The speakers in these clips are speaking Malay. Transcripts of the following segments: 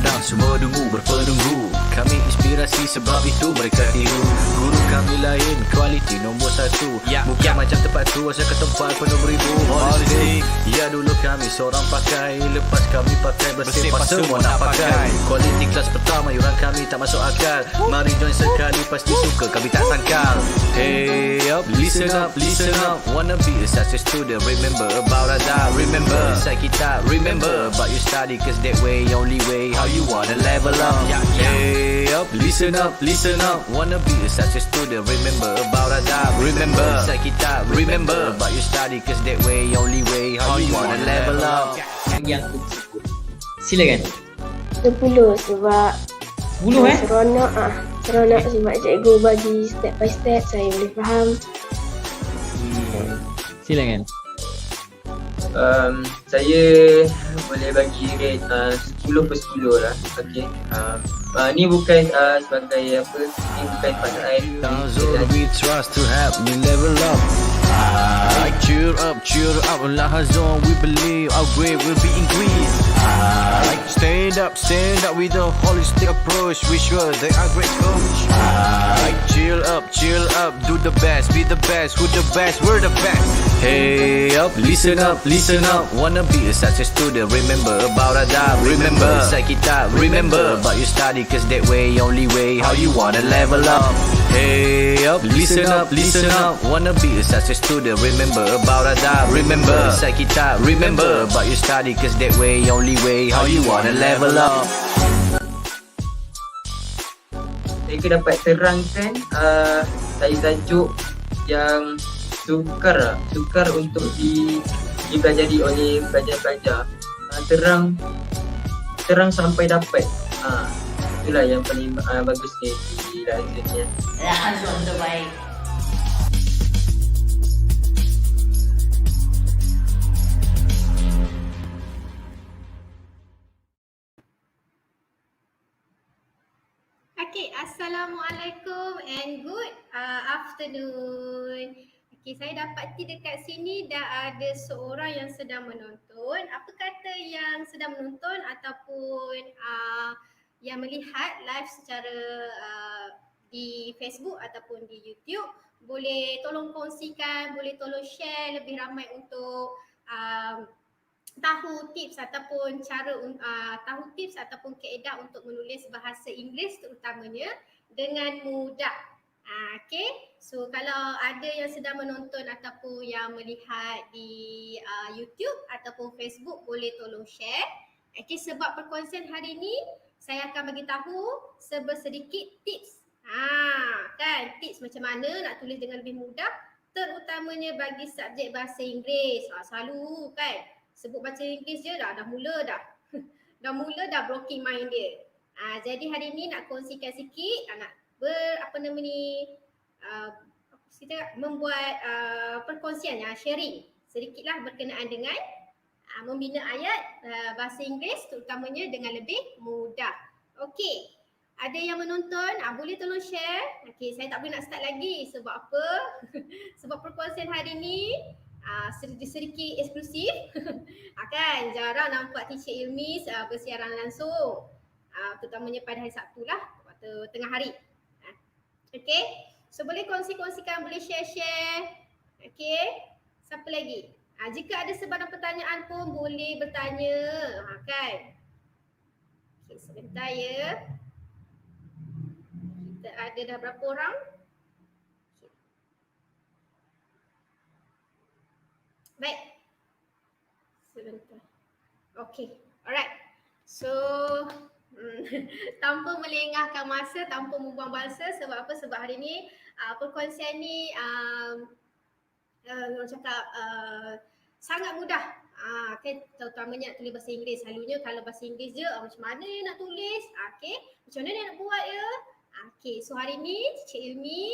Kadang semua dungu berpenunggu, kami inspirasi sebab itu mereka tiru. Guru kami lain, kualiti nombor satu. Bukan macam tempat tu, asal ke tempat penuh beribu holistik. Ya dulu kami seorang pakai, lepas kami pakai bersepah semua nak pakai. Kualiti kelas pertama, yuran kami tak masuk akal. Mari join sekali, pasti suka kami tak sangkal. Hey up, listen up, listen up. Wanna be a such a student, remember about Adab. Remember, inside kita, remember about your study, cause that way, only way, how you wanna level up. Hey up, listen up, listen up. Wanna be a such a student, remember about Adab. Remember, inside kita, remember about your study, cause that way, only way, how you wanna level up. Yang tersebut. Silakan. 10 sebab 10 seronok seronok sebab cikgu bagi step by step, saya boleh faham. Silakan. Saya boleh bagi rate 10 per 10 lah. Okay. Ni bukan sebagai apa, ni bukan pasangan. Zone we trust to help me level up. Cheer up, Lahazon, we believe our grade will be increased. Stand up with a holistic approach, we sure they are great coach. Chill up, do the best, be the best, who the best, we're the best. Hey up, listen up, wanna be such a student, remember about Adab. Remember, inside kita, remember about your study, cause that way, only way, how you wanna level up. Hey up, listen up, wanna be such a student, remember about Adab. Remember, inside kita, remember about your study, cause that way, only way, how you wanna level up. Saya dapat terangkan saya tajuk yang sukar untuk dipelajari oleh pelajar-pelajar. Terang sampai dapat. Itulah yang paling bagus di Lahazon. Lahazon terbaik. Okay, Assalamualaikum and good afternoon. Okay, saya dapati dekat sini dah ada seorang yang sedang menonton. Apa kata yang sedang menonton ataupun yang melihat live secara di Facebook ataupun di YouTube, boleh tolong kongsikan, boleh tolong share lebih ramai untuk tahu tips ataupun kaedah untuk menulis bahasa Inggeris terutamanya dengan mudah. Okay, so kalau ada yang sedang menonton ataupun yang melihat di YouTube ataupun Facebook, boleh tolong share. Okay, sebab perkongsian hari ini saya akan bagi tahu sedikit tips. Kan, tips macam mana nak tulis dengan lebih mudah, terutamanya bagi subjek bahasa Inggeris. Selalu kan sebut bahasa Inggeris je dah mula dah. dah blocking mind dia. Jadi hari ni nak kongsikan sikit, nak membuat perkongsian, sharing sedikitlah berkenaan dengan membina ayat bahasa Inggeris terutamanya dengan lebih mudah. Okey. Ada yang menonton, boleh tolong share. Okey, saya tak boleh nak start lagi sebab apa? Sebab perkongsian hari ni sedikit eksklusif. Kan jarang nampak Teacher Ilmis bersiaran langsung, terutamanya pada hari Sabtu lah, waktu tengah hari. Okey, so boleh kongsikan, boleh share. Okey, siapa lagi? Jika ada sebarang pertanyaan pun boleh bertanya, kan. Okey, sebentar ya. Kita ada dah berapa orang? Baik. Sebentar. Okey. Alright. So tanpa melengahkan masa, tanpa membuang masa, sebab apa? Sebab hari ni perkongsian ni orang cakap sangat mudah. Kan terutamanya nak tulis bahasa Inggeris. Selalunya kalau bahasa Inggeris je macam mana nak tulis? Okey. Macam mana nak buat ya? Okey, so hari ni Cik Ilmi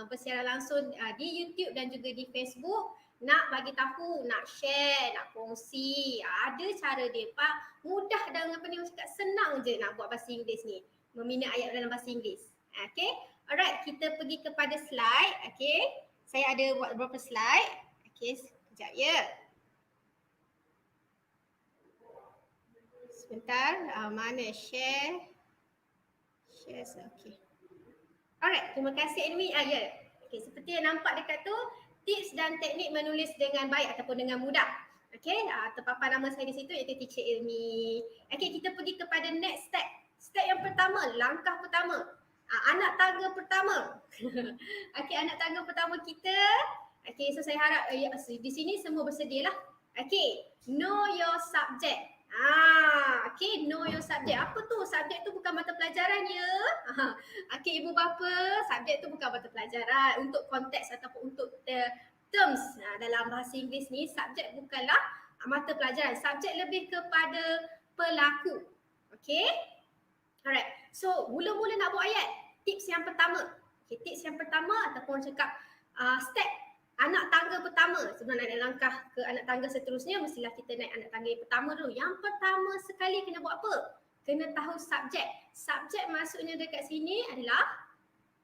bersiaran langsung di YouTube dan juga di Facebook, nak bagi tahu, nak share, nak kongsi. Ada cara dia Pak, mudah dan apa ni, cakap senang je nak buat bahasa Inggeris ni, membina ayat dalam bahasa Inggeris. Okey. Alright, kita pergi kepada slide. Okey. Saya ada buat beberapa slide. Okey, sekejap ya. sebentar. Mana share? Share, okay. Alright, terima kasih Edwin. Ya. Okay, seperti yang nampak dekat tu, tips dan teknik menulis dengan baik ataupun dengan mudah. Okay, terpampang nama saya di situ iaitu Teacher Ilmi. Okay, kita pergi kepada next step. Step yang pertama, langkah pertama. Anak tangga pertama. Okay, anak tangga pertama kita. Okay, so saya harap di sini semua bersedia lah. Okay, know your subject. Okay, know your subject. Apa tu? Subjek tu bukan mata pelajaran ya. Okay, ibu bapa, subjek tu bukan mata pelajaran. Untuk konteks ataupun untuk terms dalam bahasa Inggeris ni, subjek bukanlah mata pelajaran. Subjek lebih kepada pelaku. Okay. Alright. So, mula-mula nak buat ayat. Tips yang pertama. Okay, tips yang pertama ataupun cakap step anak tangga pertama. Sebelum nak naik langkah ke anak tangga seterusnya, mestilah kita naik anak tangga yang pertama dulu. Yang pertama sekali kena buat apa? Kena tahu subjek. Subjek maksudnya dekat sini adalah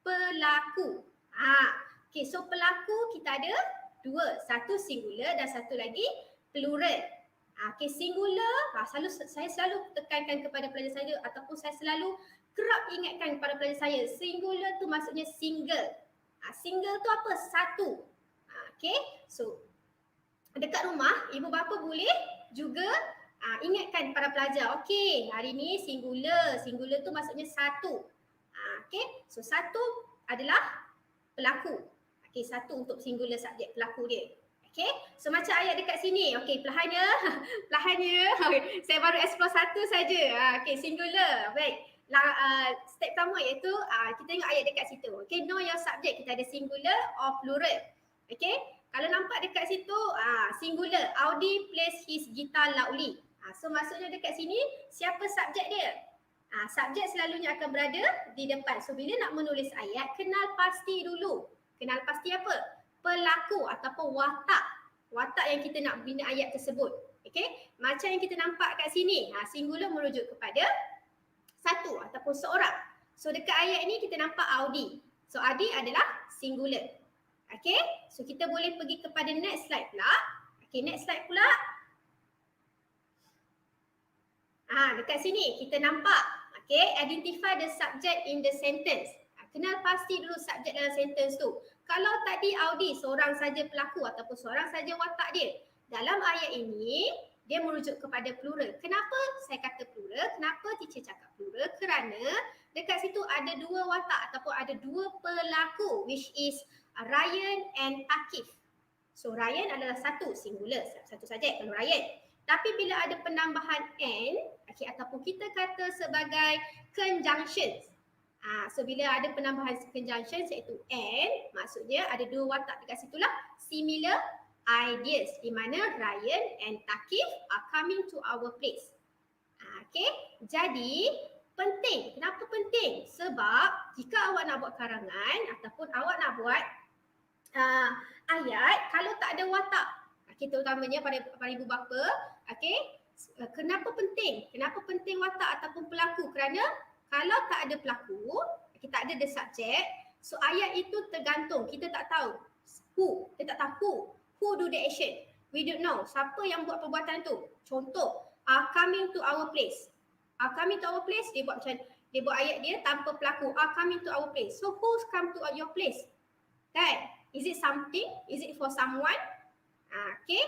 pelaku. Okay, so pelaku kita ada dua. Satu singular dan satu lagi plural. Okay, singular, saya selalu tekankan kepada pelajar saya ataupun saya selalu kerap ingatkan kepada pelajar saya. Singular tu maksudnya single. Single tu apa? Satu. Okay, so dekat rumah ibu bapa boleh juga ingatkan para pelajar. Okay, hari ni singular. Singular tu maksudnya satu. Okay, so satu adalah pelaku. Okay, satu untuk singular subjek pelaku dia. Okay, so macam ayat dekat sini. Okay, perlahannya. Okay, saya baru explore satu saja. Okay, singular. Baik. Step pertama iaitu kita tengok ayat dekat situ. Okay, know your subject. Kita ada singular or plural. Okay, kalau nampak dekat situ singular, Audi plays his guitar loudly. So maksudnya dekat sini siapa subjek dia? Subjek selalunya akan berada di depan. So bila nak menulis ayat, kenal pasti dulu. Kenal pasti apa? Pelaku ataupun watak. Watak yang kita nak bina ayat tersebut. Okay, macam yang kita nampak kat sini. Singular merujuk kepada satu ataupun seorang. So dekat ayat ni kita nampak Audi. So Audi adalah singular. Okay, so kita boleh pergi kepada next slide pula. Okay, next slide pula. Dekat sini kita nampak. Okay, identify the subject in the sentence. Kenal pasti dulu subjek dalam sentence tu. Kalau tadi Audi seorang saja pelaku ataupun seorang saja watak dia. Dalam ayat ini, dia merujuk kepada plural. Kenapa saya kata plural? Kenapa teacher cakap plural? Kerana dekat situ ada dua watak ataupun ada dua pelaku, which is Ryan and Akif. So Ryan adalah satu, singular, satu saja kalau Ryan. Tapi bila ada penambahan and, okay, ataupun kita kata sebagai conjunctions. So bila ada penambahan conjunctions iaitu and, maksudnya ada dua watak dekat situlah similar ideas di mana Ryan and Takif are coming to our place. Okay, jadi penting. Kenapa penting? Sebab jika awak nak buat karangan ataupun awak nak buat ayat, kalau tak ada watak, okay, terutamanya pada ibu bapa, okay, kenapa penting? Kenapa penting watak ataupun pelaku? Kerana kalau tak ada pelaku, kita tak ada the subject, so ayat itu tergantung. Kita tak tahu who, kita tak tahu who do the action. We don't know siapa yang buat perbuatan tu. Contoh, coming to our place. Coming to our place, dia buat macam, dia buat ayat dia tanpa pelaku. Coming to our place. So who's come to your place? Kan? Is it something? Is it for someone? Okay.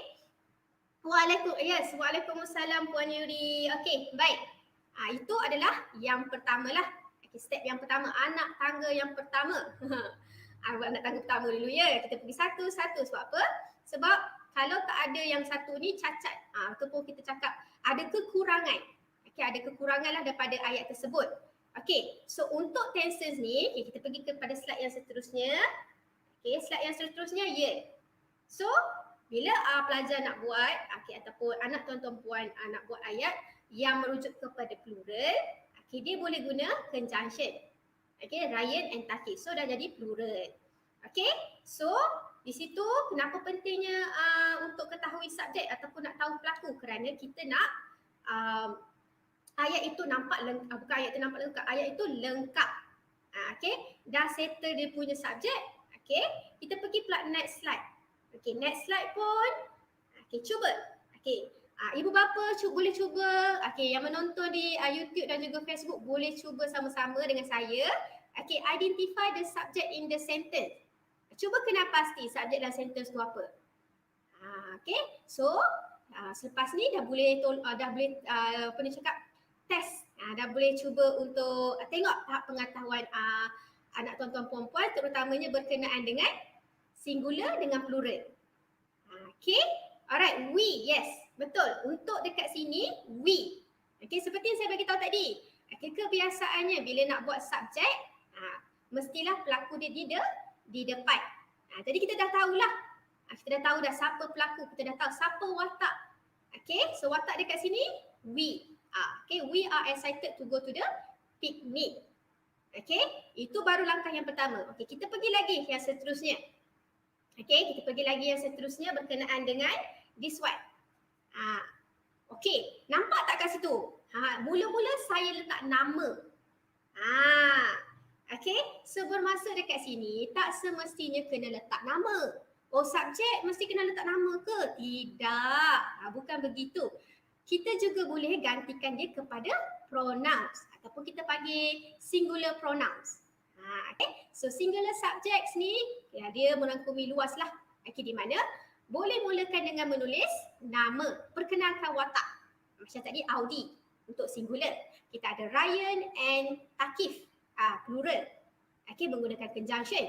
Waalaikumsalam Puan Yuri. Okay, baik. Itu adalah yang pertama lah. Okay, step yang pertama, anak tangga yang pertama. Anak tangga pertama dulu ya. Kita pergi satu-satu. Sebab apa? Sebab kalau tak ada yang satu ni cacat. Ataupun kita cakap ada kekurangan. Okay, ada kekurangan lah daripada ayat tersebut. Okay, so untuk tenses ni, okay, kita pergi kepada slide yang seterusnya. Okay, slide yang seterusnya, So, bila pelajar nak buat, okay, ataupun anak tuan-tuan puan nak buat ayat yang merujuk kepada plural, okay, dia boleh guna conjunction. Okay, Ryan and Takif. So dah jadi plural. Okay, so di situ kenapa pentingnya untuk ketahui subjek ataupun nak tahu pelaku? Kerana kita nak ayat itu nampak lengkap, bukan ayat itu nampak lengkap, ayat itu lengkap. Okay, dah settle dia punya subjek. Okay, kita pergi pula next slide. Okay, next slide pun. Okay, cuba. Okay, Ibu bapa boleh cuba, yang menonton di YouTube dan juga Facebook boleh cuba sama-sama dengan saya. Identify the subject in the sentence. Cuba kenal pasti subjek dalam sentence tu apa. So selepas ni dah boleh test. Dah boleh cuba untuk tengok tahap pengetahuan anak tuan-tuan perempuan, terutamanya berkenaan dengan singular dengan plural. Alright, we, yes, betul. Untuk dekat sini, we. Seperti yang saya bagi tahu tadi. Kebiasaannya bila nak buat subjek, mestilah pelaku dia di depan. Jadi kita dah tahulah. Kita dah tahu dah siapa pelaku, kita dah tahu siapa watak. So watak dekat sini, we. We are excited to go to the picnic. Itu baru langkah yang pertama. Kita pergi lagi yang seterusnya. Kita pergi lagi yang seterusnya berkenaan dengan this one. Nampak tak kat situ? Mula-mula saya letak nama. So bermasa dekat sini tak semestinya kena letak nama. Subjek mesti kena letak nama ke? Tidak. Bukan begitu. Kita juga boleh gantikan dia kepada pronouns ataupun kita panggil singular pronouns. So singular subjects ni dia merangkumi luas lah. Di mana boleh mulakan dengan menulis nama, perkenalkan watak. Macam tadi Audi untuk singular. Kita ada Ryan and Akif, plural. Menggunakan conjunction.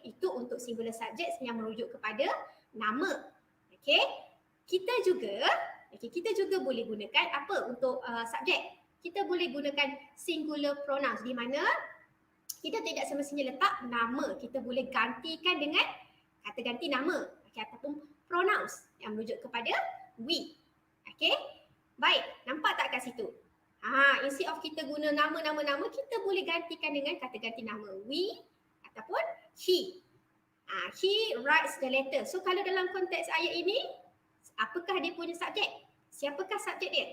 Itu untuk singular subjects yang merujuk kepada nama. Kita juga boleh gunakan apa untuk subjek. Kita boleh gunakan singular pronouns di mana kita tidak semestinya letak nama. Kita boleh gantikan dengan kata ganti nama ataupun pronouns yang merujuk kepada we. Baik, nampak tak kat situ? Instead of kita guna nama-nama, kita boleh gantikan dengan kata ganti nama we ataupun he. He writes the letter. So kalau dalam konteks ayat ini, apakah dia punya subjek? Siapakah subjek dia?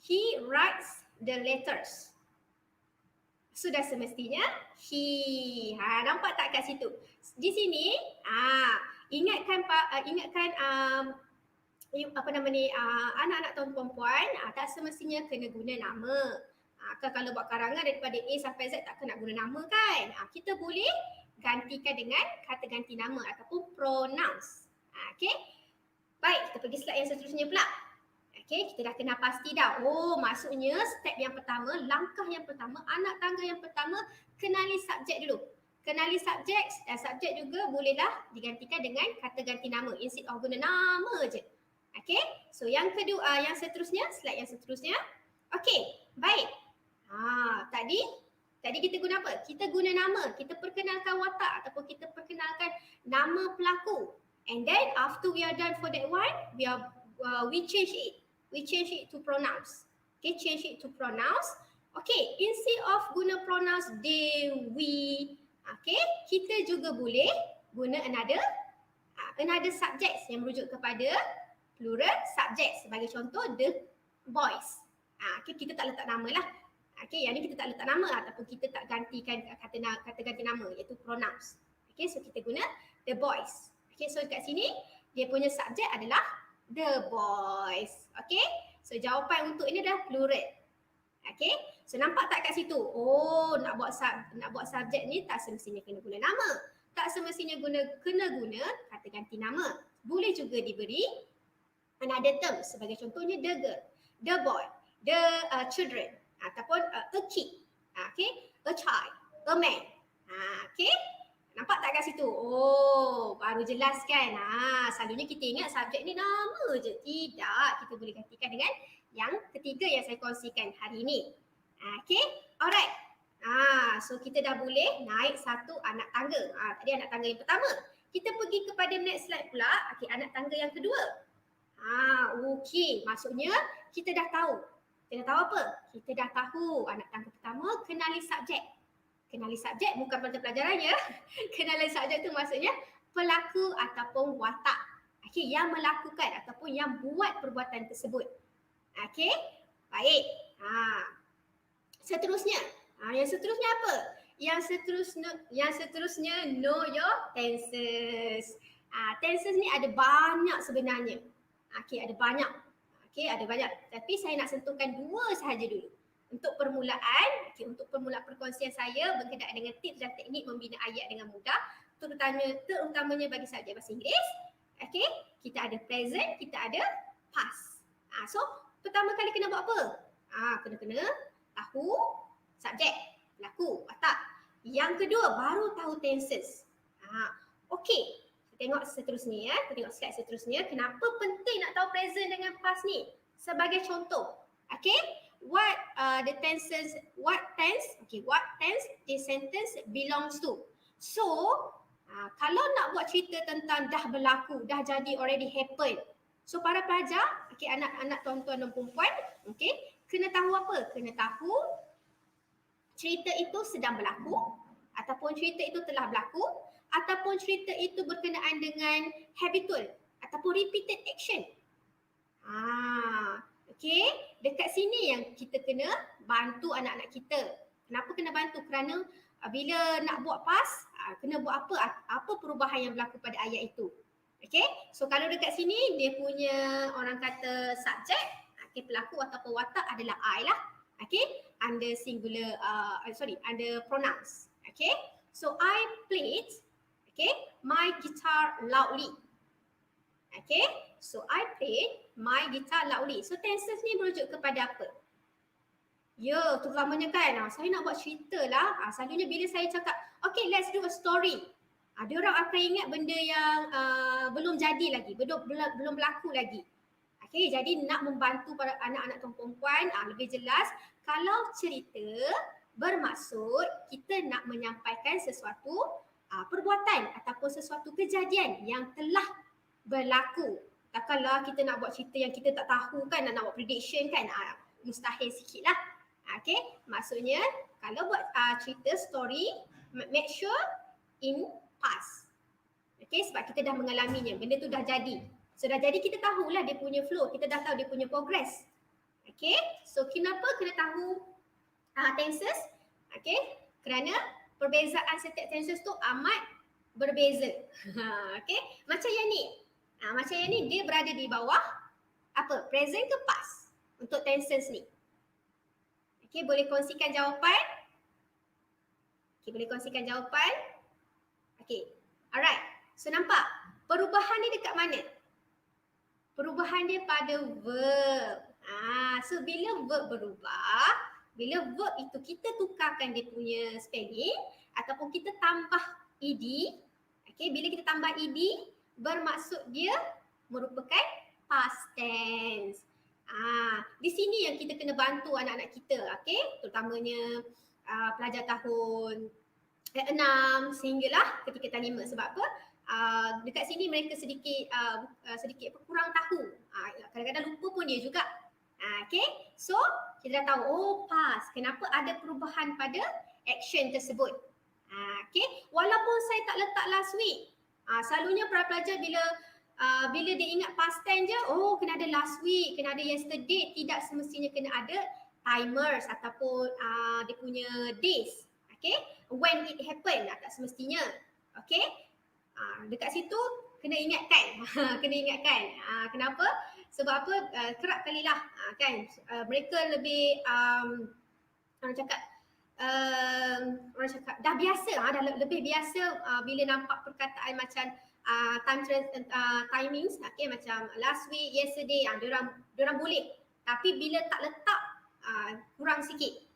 He writes the letters. Sudah semestinya he. Nampak tak kat situ? Di sini ingatkan anak-anak tuan perempuan tak semestinya kena guna nama. Kalau buat karangan daripada A sampai Z tak kena guna nama kan? Kita boleh gantikan dengan kata ganti nama ataupun pronouns. Baik, kita pergi slide yang seterusnya pula. Kita dah kenal pasti dah. Maksudnya step yang pertama, langkah yang pertama, anak tangga yang pertama, kenali subjek dulu. Kenali subjek dan subjek juga bolehlah digantikan dengan kata ganti nama instead of guna nama je. So yang kedua, yang seterusnya, slide yang seterusnya. Baik. Tadi kita guna apa? Kita guna nama. Kita perkenalkan watak ataupun kita perkenalkan nama pelaku. And then after we are done for that one, we change it. We change it to pronouns. Change it to pronouns. Instead of guna pronouns they, we, kita juga boleh guna another subjects yang merujuk kepada plural subjects. Sebagai contoh, the boys. Kita tak letak nama lah. Yang ni kita tak letak nama ataupun kita tak gantikan kata ganti nama iaitu pronouns. So kita guna the boys. So kat sini dia punya subjek adalah the boys. So jawapan untuk ini adalah plural. So nampak tak kat situ? Nak buat subjek ni tak semestinya kena guna nama. Tak semestinya kena guna kata ganti nama. Boleh juga diberi another term sebagai contohnya the girl, the boy, the children ataupun a kid. A child, a man. Nampak tak kat situ? Baru jelas kan? Selalunya kita ingat subjek ni nama je. Tidak, kita boleh gantikan dengan yang ketiga yang saya kongsikan hari ini. Alright. So kita dah boleh naik satu anak tangga. Tadi anak tangga yang pertama. Kita pergi kepada next slide pula. Anak tangga yang kedua. Maksudnya kita dah tahu. Kita dah tahu apa? Kita dah tahu anak tangga pertama kenali subjek. Kenali subjek bukan pelajaran ya. Kenali subjek tu maksudnya pelaku ataupun watak. Yang melakukan ataupun yang buat perbuatan tersebut. Baik. Seterusnya. Yang seterusnya apa? Yang seterusnya know your tenses. Tenses ni ada banyak sebenarnya. Okey, ada banyak. Okey, ada banyak. Tapi saya nak sentuhkan dua sahaja dulu. Untuk permulaan, untuk permulaan perkongsian saya berkenaan dengan tips dan teknik membina ayat dengan mudah, terutamanya bagi subjek bahasa Inggeris. Okey, kita ada present, kita ada past. So, pertama kali kena buat apa? Kena tahu subjek, berlaku, watak. Yang kedua, baru tahu tenses. Okey, tengok seterusnya ya. Tengok slide seterusnya. Kenapa penting nak tahu present dengan past ni? Sebagai contoh. Okay. What tense this sentence belongs to. So, kalau nak buat cerita tentang dah berlaku, dah jadi, already happen. So, para pelajar, okay, anak-anak tuan-tuan dan perempuan, okay, kena tahu apa? Kena tahu cerita itu sedang berlaku, ataupun cerita itu telah berlaku, ataupun cerita itu berkenaan dengan habitual ataupun repeated action. Okay, dekat sini yang kita kena bantu anak-anak kita. Kenapa kena bantu? Kerana bila nak buat past, kena buat apa perubahan yang berlaku pada ayat itu. Okay, so kalau dekat sini dia punya orang kata subjek, okay, pelaku ataupun watak adalah I lah. Okay, under singular, under pronouns. Okay, so I played, okay, my guitar loudly. Okay, so I played my guitar loudly. So tenses ni merujuk kepada apa? Ya, terutamanya kan, saya nak buat cerita lah. Selalunya bila saya cakap, okay, let's do a story. Ada orang akan ingat benda yang belum jadi lagi, belum berlaku lagi. Okay, jadi nak membantu para anak-anak dan perempuan lebih jelas, kalau cerita bermaksud kita nak menyampaikan sesuatu perbuatan ataupun sesuatu kejadian yang telah berlaku. Takkanlah kita nak buat cerita yang kita tak tahu kan, nak buat prediction kan, mustahil sikit lah. Okay, maksudnya kalau buat cerita story, make sure in past. Okay, sebab kita dah mengalaminya, benda tu dah jadi. So dah jadi, kita tahulah dia punya flow, kita dah tahu dia punya progress. Okay, so kenapa kena tahu tenses? Okay, kerana perbezaan setiap tenses tu amat berbeza. Okay, macam yang ni. Macam yang ni, dia berada di bawah apa? Present ke past untuk tenses ni? Okay, boleh kongsikan jawapan? Okay, boleh kongsikan jawapan? Okay, alright. So nampak perubahan ni dekat mana? Perubahan dia pada verb. So bila verb berubah, bila verb itu kita tukarkan dia punya spelling ataupun kita tambah ed, okay, bila kita tambah ed, bermaksud dia merupakan past tense. Di sini yang kita kena bantu anak-anak kita, okay? Terutamanya pelajar tahun 6 sehinggalah ketika tahun 5. Sebab apa? Dekat sini mereka sedikit kurang tahu. Kadang-kadang lupa pun dia juga. Okay? So, kita dah tahu, oh past. Kenapa ada perubahan pada action tersebut. Okay? Walaupun saya tak letak last week, selalunya para pelajar bila dia ingat past tense je, oh kena ada last week, kena ada yesterday, tidak semestinya kena ada timers ataupun dia punya days. Okay, when it happen, tak semestinya. Okay, dekat situ kena ingatkan. Kena ingatkan. Kenapa? Sebab apa? Kerap kalilah kan mereka lebih orang cakap dah biasa, dah lebih biasa bila nampak perkataan macam timings, okay, macam last week, yesterday, diorang boleh. Tapi bila tak letak, kurang sikit.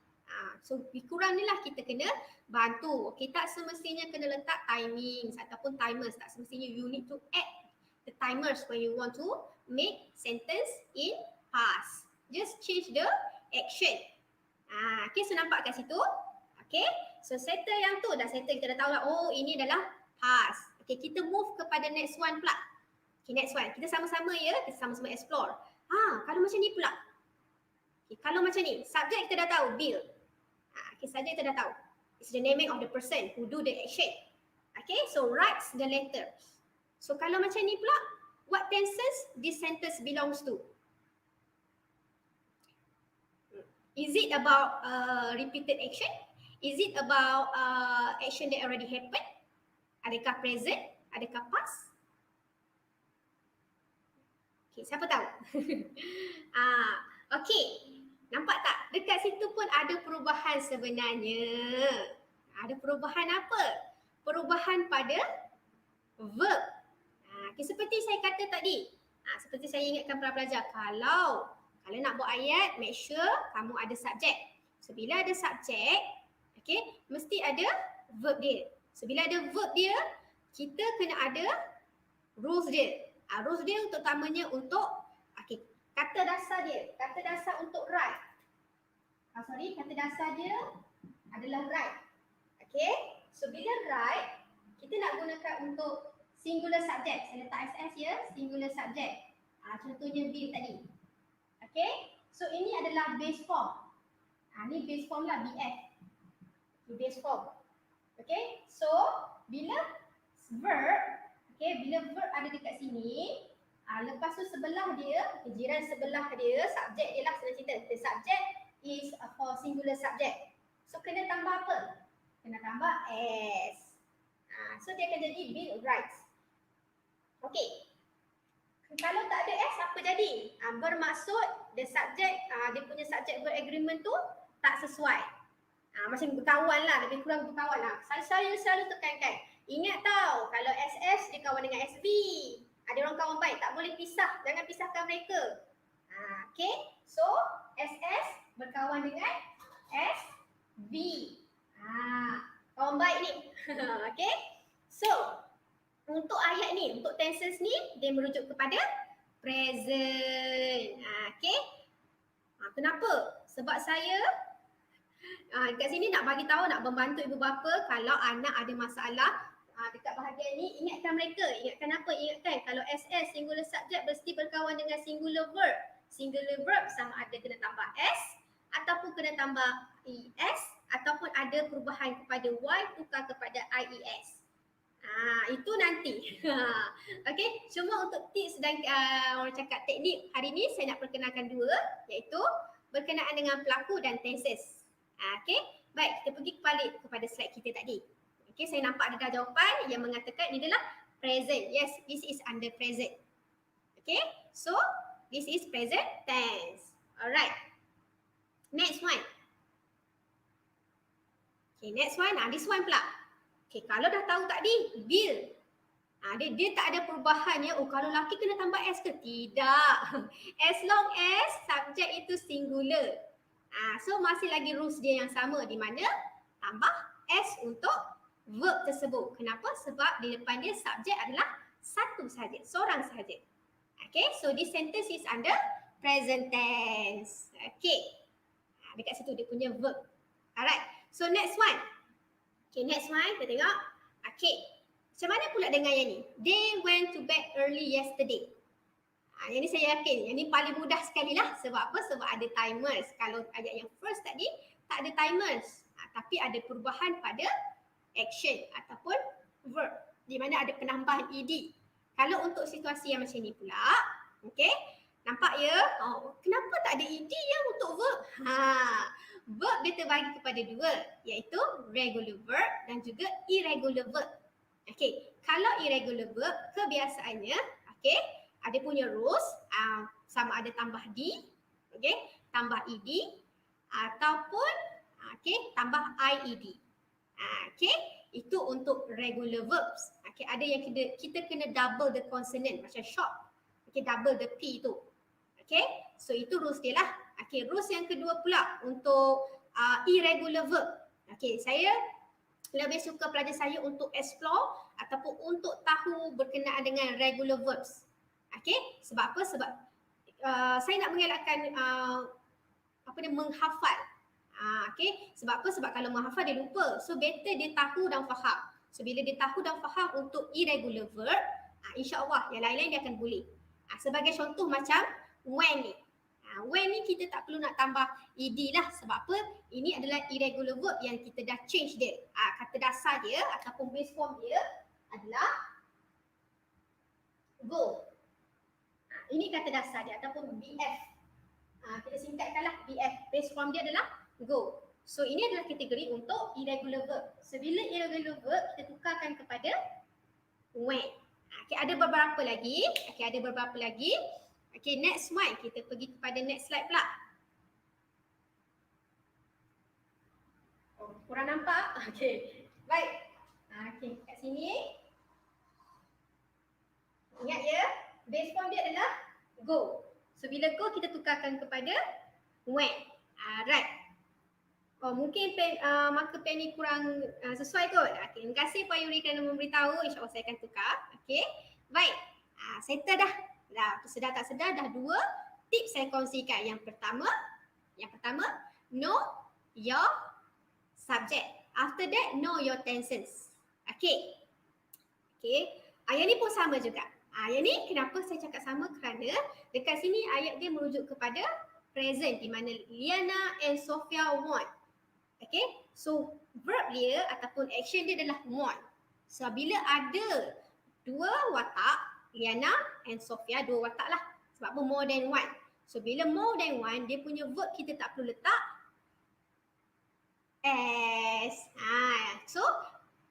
So kurang ni lah kita kena bantu. Okay, tak semestinya kena letak timings ataupun timers. Tak semestinya you need to add the timers when you want to make sentence in past. Just change the action. Okay, so nampak kat situ. Okay, so settle yang tu dah settle, kita dah tahu lah, oh ini adalah past. Okay, kita move kepada next one pula. Okay, next one. Kita sama-sama kita sama-sama explore. Kalau macam ni pula. Okay, kalau macam ni, subjek kita dah tahu, Bill. Okay, subjek kita dah tahu. It's the naming of the person who do the action. Okay, so writes the letter. So kalau macam ni pula, what tenses this sentence belongs to? Is it about repeated action? Is it about action that already happened? Adakah present? Adakah past? Okay, siapa tahu? Okay, nampak tak? Dekat situ pun ada perubahan sebenarnya. Ada perubahan apa? Perubahan pada verb. Okay, seperti saya kata tadi. Seperti saya ingatkan para pelajar, kalau nak buat ayat, make sure kamu ada subjek. So bila ada subjek, okay, mesti ada verb dia. So bila ada verb dia, kita kena ada rules dia. Rules dia utamanya untuk kata dasar dia. Kata dasar untuk write. Kata dasar dia adalah write. Okay. So bila write, kita nak gunakan untuk singular subject. Saya letak SS ya, singular subject. Contohnya Bill tadi. Okay. So ini adalah base form. Ni base form lah, BF. Base form. Okay. So bila verb, bila verb ada dekat sini, lepas tu sebelah dia, jiran sebelah dia, subjek dia lah senang cerita. The subject is for singular subject. So kena tambah apa? Kena tambah S. So dia akan jadi Bill writes. Okay. Kalau tak ada S, apa jadi? Bermaksud the subject, dia punya subject verb agreement tu tak sesuai. Macam berkawan lah, lebih kurang berkawan lah. Saya selalu tekankan. Ingat tau, kalau SS dia kawan dengan SB. Ada orang kawan baik, tak boleh pisah. Jangan pisahkan mereka. Okay, so SS berkawan dengan SB. Kawan baik ni. Okay, so untuk ayat ni, untuk tenses ni, dia merujuk kepada present. Okay, kenapa? Sebab saya dekat sini nak bagi tahu, nak membantu ibu bapa kalau anak ada masalah dekat bahagian ni, ingatkan mereka. Ingatkan apa? Ingatkan kalau SS singular subject mesti berkawan dengan singular verb. Singular verb sama ada kena tambah S ataupun kena tambah ES ataupun ada perubahan kepada Y tukar kepada IES. Itu nanti. Okay, cuma untuk tips dan orang cakap teknik hari ni saya nak perkenalkan dua, iaitu berkenaan dengan pelaku dan tenses. Okay, baik, kita pergi balik kepada slide kita tadi. Okay, saya nampak ada jawapan yang mengatakan ini adalah present. Yes, this is under present. Okay, so this is present tense. Alright, next one. Okay, next one. This one pula. Okay, kalau dah tahu tadi, Bill. Dia tak ada perubahan ya. Oh, kalau lelaki kena tambah S ke? Tidak. As long as subjek itu singular. So masih lagi rules dia yang sama, di mana tambah S untuk verb tersebut. Kenapa? Sebab di depan dia subjek adalah satu sahaja, seorang sahaja. Okay, so this sentence is under present tense. Okay, dekat situ dia punya verb. Alright, so next one. Okay, next one kita tengok. Okay, macam mana pula dengan yang ni? They went to bed early yesterday. Yang ni saya yakin, yang ni paling mudah sekali lah. Sebab apa? Sebab ada timers. Kalau ayat yang first tadi, tak ada timers. Tapi ada perubahan pada action ataupun verb. Di mana ada penambahan ed. Kalau untuk situasi yang macam ni pula, okay, nampak ya? Kenapa tak ada ed ya untuk verb? Verb dia terbagi kepada dua, iaitu regular verb dan juga irregular verb. Okay, kalau irregular verb, kebiasaannya, okay, ada punya rules, sama ada tambah D, okay, tambah ED ataupun okay, tambah IED. Okay, itu untuk regular verbs. Okay, ada yang kita kena double the consonant macam short. Okay, double the P tu. Okay, so itu rules dia lah. Okay, rules yang kedua pula untuk irregular verb. Okay, saya lebih suka pelajar saya untuk explore ataupun untuk tahu berkenaan dengan regular verbs. Okay, sebab apa? Sebab saya nak mengelakkan menghafal. Okay, sebab apa? Sebab kalau menghafal dia lupa. So better dia tahu dan faham. So bila dia tahu dan faham untuk irregular verb, insya-Allah yang lain-lain dia akan boleh. Sebagai contoh macam when ni. When ni kita tak perlu nak tambah ed lah. Sebab apa? Ini adalah irregular verb yang kita dah change dia. Kata dasar dia ataupun base form dia adalah go. Ini kata dasar dia ataupun BF. Kita singkatkanlah BF. Base form dia adalah go. So ini adalah kategori untuk irregular verb. So bila irregular verb kita tukarkan kepada when. Okay, ada beberapa lagi. Okay, ada beberapa lagi. Okay, next one. Kita pergi kepada next slide pula. Oh, kurang nampak? Okay, baik. Okay, kat sini. Ingat ya, base form dia adalah go. So bila go kita tukarkan kepada when. Right. Oh mungkin marker pen ni kurang sesuai kot. Okay, terima kasih Puan Yuri kerana memberitahu. InsyaAllah saya akan tukar. Okay, baik. Settle dah. Sedar tak sedar dah 2 tips saya kongsikan. Yang pertama, know your subject. After that, know your tenses. Okay. Okay. Ayat ni pun sama juga. Ayat ni kenapa saya cakap sama? Kerana dekat sini ayat dia merujuk kepada present di mana Liana and Sophia want. Okay, so verb dia ataupun action dia adalah want. So bila ada 2 watak, Liana and Sophia 2 watak lah. Sebab apa more than one. So bila more than one, dia punya verb kita tak perlu letak S. So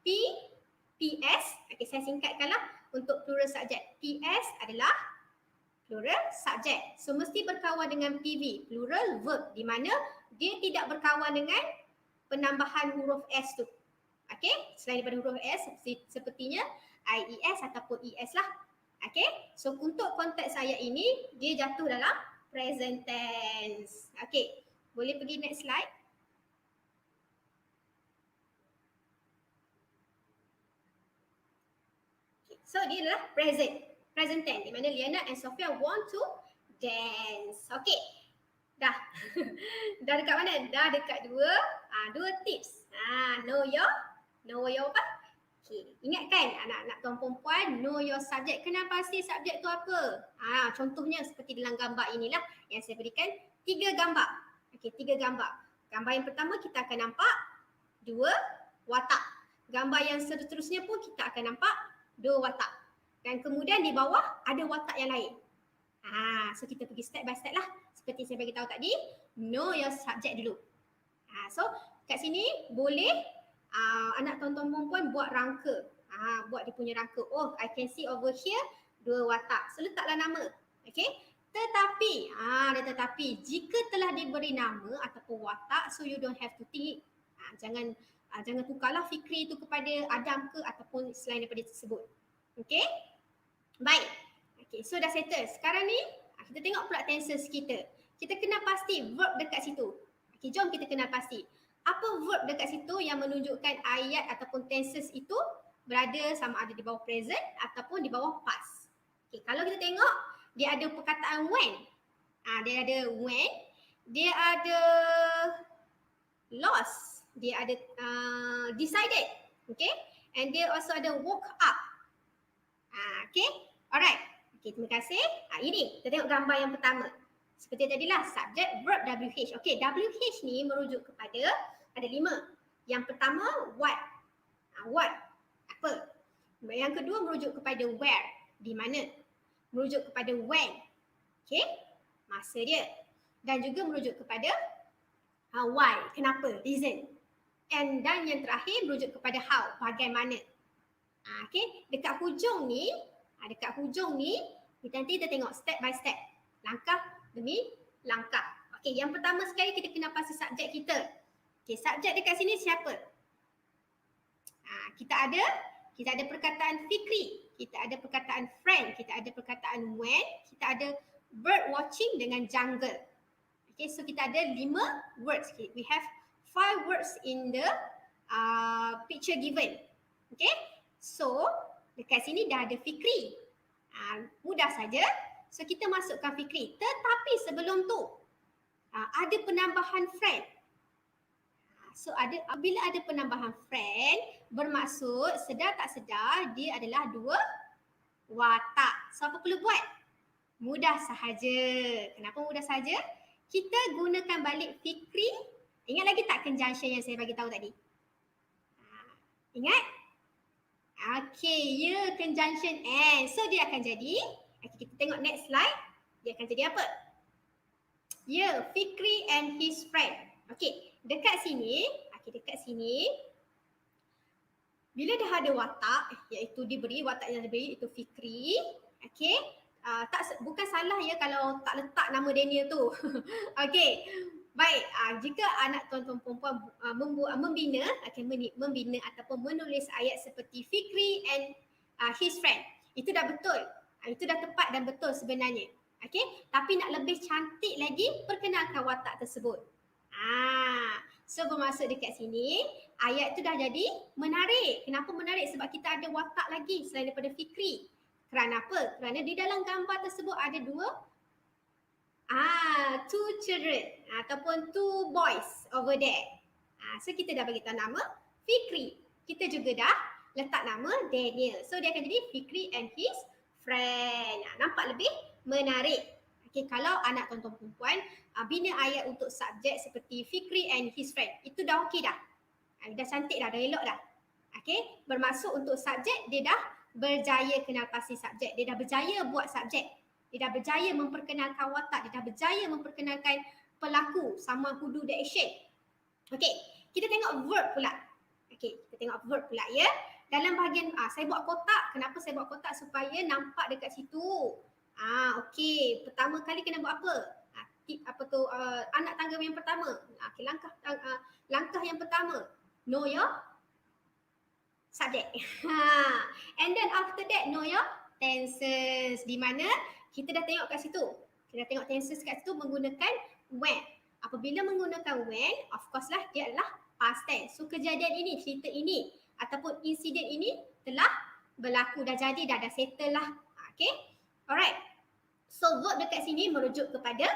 PS, okay saya singkatkanlah untuk plural subject. PS adalah plural subject. So mesti berkawan dengan PV, plural verb, di mana dia tidak berkawan dengan penambahan huruf S tu. Okay, selain daripada huruf S sepertinya IES ataupun ES lah. Okay, so untuk konteks ayat ini dia jatuh dalam present tense. Okay, boleh pergi next slide. Okay, so dia adalah present tense di mana Liana and Sophia want to dance. Okay. Dah. Dah dekat mana? Dah dekat 2 tips. Know your apa? Okay. Ingat kan anak-anak tuan perempuan, know your subject. Kena pasti subjek tu apa? Contohnya seperti dalam gambar inilah yang saya berikan 3 gambar. Okay, 3 gambar. Gambar yang pertama kita akan nampak 2 watak. Gambar yang seterusnya pun kita akan nampak 2 watak. Dan kemudian di bawah ada watak yang lain. So kita pergi step by step lah. Seperti saya bagi tahu tadi, know your subject dulu. So kat sini boleh anak tuan-tuan perempuan buat rangka. Buat dia punya rangka. Oh, I can see over here 2 watak. So letaklah nama. Okay. Tetapi, jika telah diberi nama ataupun watak, so you don't have to think. Jangan tukarlah Fikri itu kepada Adam ke ataupun selain daripada tersebut. Okay. Baik. Okay, so dah settle. Sekarang ni kita tengok pula tenses kita. Kita kena pasti verb dekat situ. Okay, jom kita kena pasti. Apa verb dekat situ yang menunjukkan ayat ataupun tenses itu berada sama ada di bawah present ataupun di bawah past. Okay, kalau kita tengok dia ada perkataan when. Dia ada when. Dia ada lost. Dia ada decided. Okay. And dia also ada woke up. Okay. Alright. Okay, terima kasih. Ini kita tengok gambar yang pertama. Seperti tadilah subject, verb, WH. Okay, WH ni merujuk kepada ada 5. Yang pertama what. What? Apa? Yang kedua merujuk kepada where. Di mana? Merujuk kepada when. Okay, masa dia. Dan juga merujuk kepada why. Kenapa? Reason. And dan yang terakhir merujuk kepada how. Bagaimana. Okay, dekat hujung ni nanti kita tengok step by step. Langkah demi langkah. Okey, yang pertama sekali kita kena pasti subjek kita. Okey, subjek dekat sini siapa? Kita ada perkataan Fikri, kita ada perkataan friend, kita ada perkataan when, kita ada bird watching dengan jungle. Okey, so kita ada 5 words. Okay, we have 5 words in the picture given. Okey, so dekat sini dah ada Fikri. Mudah saja. So kita masukkan Fikri. Tetapi sebelum tu ada penambahan friend. So bila ada penambahan friend, bermaksud sedar tak sedar dia adalah 2 watak. So apa perlu buat? Mudah sahaja. Kenapa mudah sahaja? Kita gunakan balik Fikri. Ingat lagi tak conjunction yang saya bagi tahu tadi? Ingat? Okay, ya, conjunction and. So dia akan jadi, okay, kita tengok next slide. Dia akan jadi apa? Ya, Fikri and his friend. Okay, dekat sini, bila dah ada watak, iaitu watak yang diberi itu Fikri. Okay, bukan salah ya kalau tak letak nama Daniel tu. Okey. Baik, jika anak tuan-tuan perempuan membina, membina ataupun menulis ayat seperti Fikri and his friend, itu dah betul. Itu dah tepat dan betul sebenarnya. Okey, tapi nak lebih cantik lagi, perkenalkan watak tersebut. So bermaksud dekat sini, ayat tu dah jadi menarik. Kenapa menarik? Sebab kita ada watak lagi selain daripada Fikri. Kerana apa? Kerana di dalam gambar tersebut ada two children ataupun two boys over there. So kita dah bagi tahu nama Fikri. Kita juga dah letak nama Daniel. So dia akan jadi Fikri and his friend. Nampak lebih menarik. Okay, kalau anak tuan-tuan perempuan bina ayat untuk subjek seperti Fikri and his friend, itu dah okey dah. Dah cantik dah, dah elok dah. Okay, bermaksud untuk subjek dia dah berjaya kenal pasti subjek. Dia dah berjaya buat subjek. Dia dah berjaya memperkenalkan watak. Dia dah berjaya memperkenalkan pelaku. Someone who do the action. Okay, kita tengok verb pula. Okay, kita tengok verb pula ya. Dalam bahagian, saya buat kotak. Kenapa saya buat kotak? Supaya nampak dekat situ. Okay, pertama kali kena buat apa? Anak tangga yang pertama. Okay, langkah yang pertama. Know your subject. And then after that, know your tenses. Di mana kita dah tengok kat situ. Kita dah tengok tenses kat situ menggunakan when. Apabila menggunakan when, of course lah dia adalah past tense. So kejadian ini, cerita ini ataupun insiden ini telah berlaku, dah jadi, dah settle lah. Okay, alright. So verb dekat sini merujuk kepada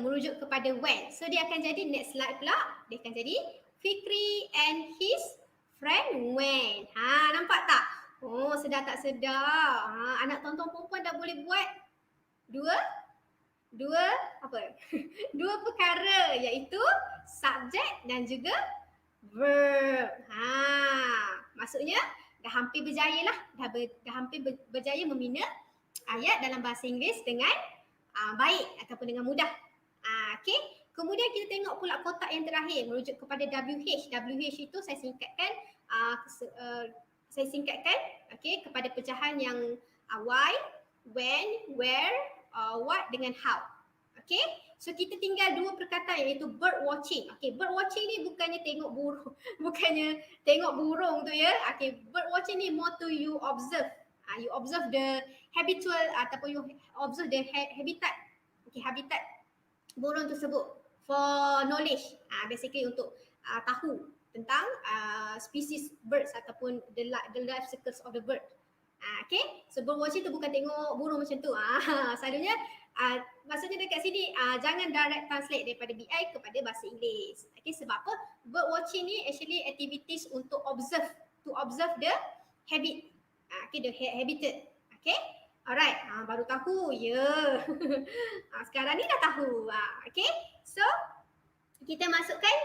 merujuk kepada when. So dia akan jadi next slide pula. Dia akan jadi Fikri and his friend when. Nampak tak? Oh, sedar tak sedar. Anak tuan-tuan perempuan dah boleh buat dua apa? Dua perkara, iaitu subjek dan juga verb. Maksudnya dah hampir berjaya lah. Dah hampir berjaya membina ayat dalam bahasa Inggeris dengan baik ataupun dengan mudah. Okay. Kemudian kita tengok pula kotak yang terakhir merujuk kepada WH. WH itu saya singkatkan okay, kepada pecahan yang why, when, where, what dengan how. Okay, so kita tinggal dua perkataan iaitu bird watching. Okay, bird watching ni bukannya tengok burung, bukannya tengok burung tu ya. Okay, bird watching ni more to you observe. You observe the habitual ataupun you observe the habitat. Okay, habitat burung tersebut for knowledge. Basically untuk tahu tentang species birds ataupun the life cycles of the bird. Okay, so bird watching tu bukan tengok burung macam tu. Selalunya maksudnya dekat sini jangan direct translate daripada BI kepada bahasa Inggeris. Okay, sebab apa? Bird watching ni actually activities untuk to observe the habit. Okay, the habitat. Okay, alright. Baru tahu ya. Sekarang ni dah tahu. Okay, so kita masukkan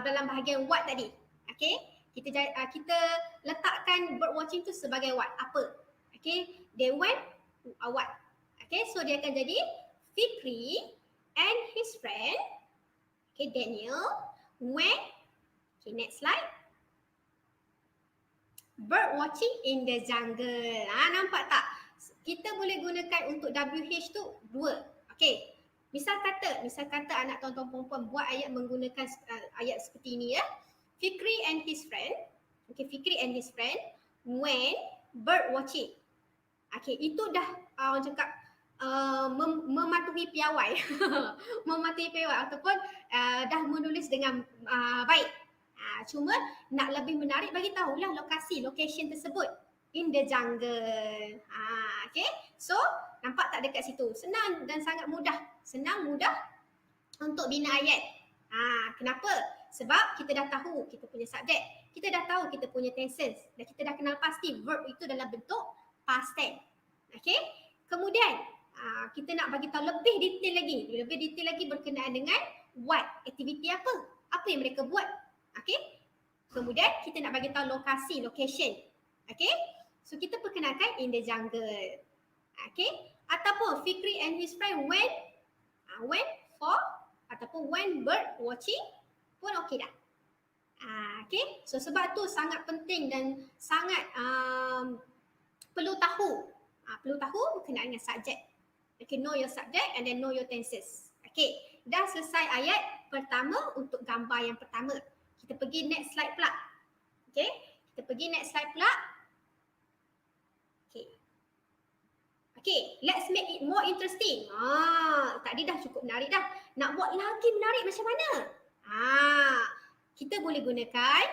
dalam bahagian what tadi. Okay, kita letakkan bird watching tu sebagai what? Apa? Okay, they went what? Okay, so dia akan jadi Fikri and his friend, okay, Daniel, went, okay, next slide, bird watching in the jungle. Nampak tak? Kita boleh gunakan untuk WH tu dua. Okay, misal kata anak tuan-tuan perempuan buat ayat menggunakan ayat seperti ini ya. Fikri and his friend, okay, Fikri and his friend went bird watching. Okay, itu dah orang cakap mematuhi piawai. Mematuhi piawai ataupun dah menulis dengan baik. Cuma nak lebih menarik bagi tahulah location tersebut in the jungle. Okay, so nampak tak dekat situ? Senang dan sangat mudah. Senang mudah untuk bina ayat. Kenapa? Sebab kita dah tahu kita punya subjek, kita dah tahu kita punya tenses, dan kita dah kenal pasti verb itu dalam bentuk past tense. Okay, kemudian kita nak bagi tahu lebih detail lagi berkenaan dengan what, aktiviti apa yang mereka buat. Okay, kemudian kita nak bagi tahu location. Okay, so kita perkenalkan in the jungle. Okay, ataupun Fikri and his friend went for ataupun went bird watching pun okey dah. Okay, so sebab tu sangat penting dan sangat perlu tahu. Perlu tahu berkenaan dengan subjek. Okay, know your subject and then know your tenses. Okay, dah selesai ayat pertama untuk gambar yang pertama. Kita pergi next slide pula. Okay, kita pergi next slide pula. Okay. Okay, let's make it more interesting. Tadi dah cukup menarik dah. Nak buat lagi menarik macam mana? Kita boleh gunakan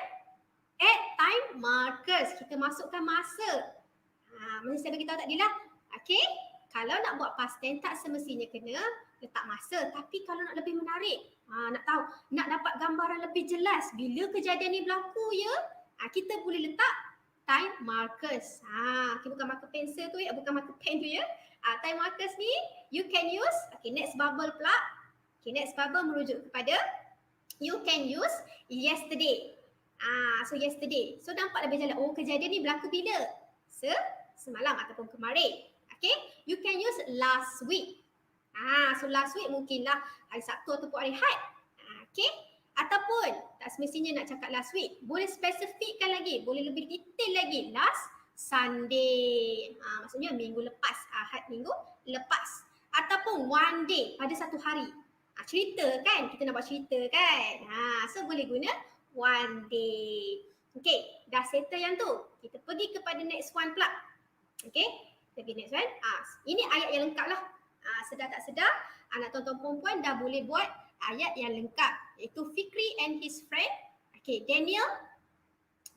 add time markers. Kita masukkan masa. Macam saya bagi tahu tadi lah. Okay, kalau nak buat past tense tak semestinya kena letak masa. Tapi kalau nak lebih menarik, nak tahu, nak dapat gambaran lebih jelas bila kejadian ni berlaku ya, kita boleh letak time markers. Okay, bukan marker pensel tu ya, bukan marker pen tu ya. Time markers ni you can use, okay, next bubble pula. Okay, next bubble merujuk kepada you can use yesterday. So yesterday. So nampak lebih jelas, oh kejadian ni berlaku bila? Semalam ataupun kemarin. Okay, you can use last week. So last week mungkinlah hari Sabtu ataupun hari Ahad. Okay. Ataupun tak semestinya nak cakap last week. Boleh spesifikkan lagi, boleh lebih detail lagi. Last Sunday. Maksudnya minggu lepas, Ahad minggu lepas. Ataupun one day, pada satu hari. Cerita kan, kita nak buat cerita kan. So boleh guna one day. Okay, dah settle yang tu. Kita pergi kepada next one pula. Okay, kita pergi next one. Ini ayat yang lengkap lah. Sedar tak sedar, anak tuan-tuan perempuan dah boleh buat ayat yang lengkap, iaitu Fikri and his friend. Okay, Daniel,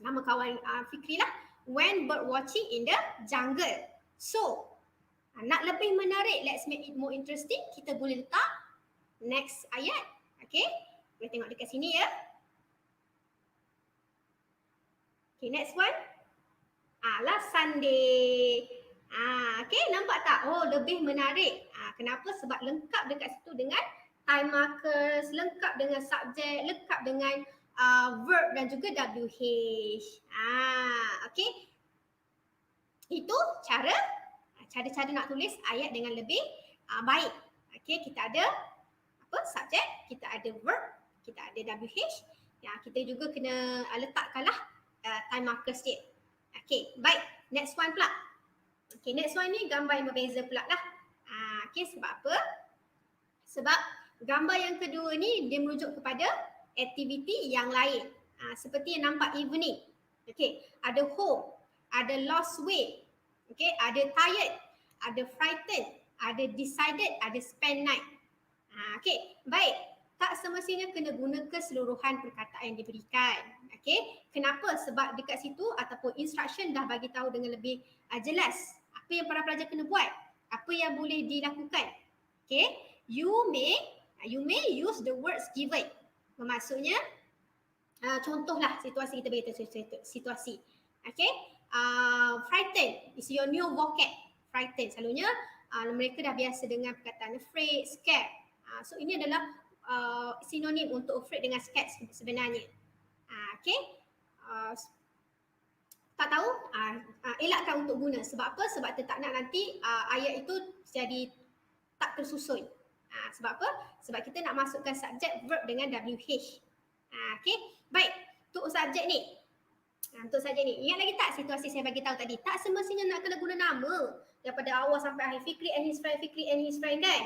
nama kawan Fikri lah, went bird watching in the jungle. So, nak lebih menarik, let's make it more interesting, kita boleh letak next ayat. Okay, boleh tengok dekat sini ya. Okay, next one. Last Sunday. Okay, nampak tak? Oh, lebih menarik. Kenapa? Sebab lengkap dekat situ dengan time markers, lengkap dengan subjek, lengkap dengan verb dan juga WH. Okay. Itu cara-cara nak tulis ayat dengan lebih baik. Okay, kita ada subjek, kita ada verb, kita ada WH. Kita juga kena letakkanlah time markers dia. Okay, baik. Next one pula. Okay, next one ni gambar yang berbeza pula lah. Okay, sebab apa? Sebab gambar yang kedua ni dia merujuk kepada aktiviti yang lain. Seperti yang nampak evening. Okay, ada home, ada lost weight. Okay, ada tired, ada frightened, ada decided, ada spend night. Okay, baik. Tak semestinya kena guna keseluruhan perkataan yang diberikan. Okay, kenapa? Sebab dekat situ ataupun instruction dah bagi tahu dengan lebih jelas apa yang para pelajar kena buat, apa yang boleh dilakukan. Okay, you may use the words given. Maksudnya, contohlah situasi, kita bagi situasi. Okay, frightened is your new vocab. Frightened, selalunya mereka dah biasa dengan perkataan afraid, scared. So ini adalah sinonim untuk afraid dengan scared sebenarnya. Okay, tak tahu, elakkan untuk guna. Sebab apa? Sebab kita tak nak nanti ayat itu jadi tak tersusun. Sebab apa? Sebab kita nak masukkan subjek, verb dengan WH. Okay, baik. Untuk subjek ni, ingat lagi tak situasi saya bagi tahu tadi? Tak semestinya nak kena guna nama daripada awal sampai akhir. Fikri and his friend, Fikri and his friend kan?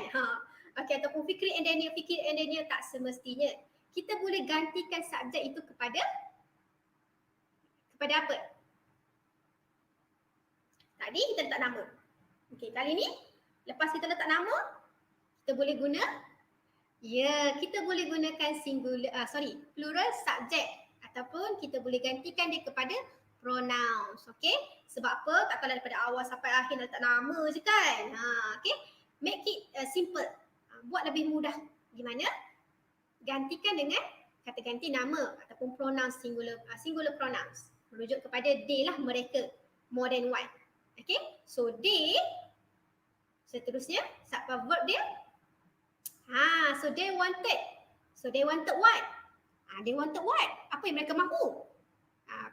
Okay, ataupun Fikri and Daniel, Fikri and Daniel, tak semestinya. Kita boleh gantikan subjek itu kepada apa? Tadi kita letak nama. Okay, kali ni lepas kita letak nama, kita boleh guna, kita boleh gunakan plural subjek ataupun kita boleh gantikan dia kepada pronouns. Okay, sebab apa? Takkanlah daripada awal sampai akhir nak letak nama je kan. Okay, make it simple. Buat lebih mudah. Gimana? Gantikan dengan kata ganti nama ataupun pronouns singular pronouns. Merujuk kepada they lah, mereka, more than one. Okay, so they, seterusnya subject verb dia. So they wanted what? They wanted what? Apa yang mereka mahu?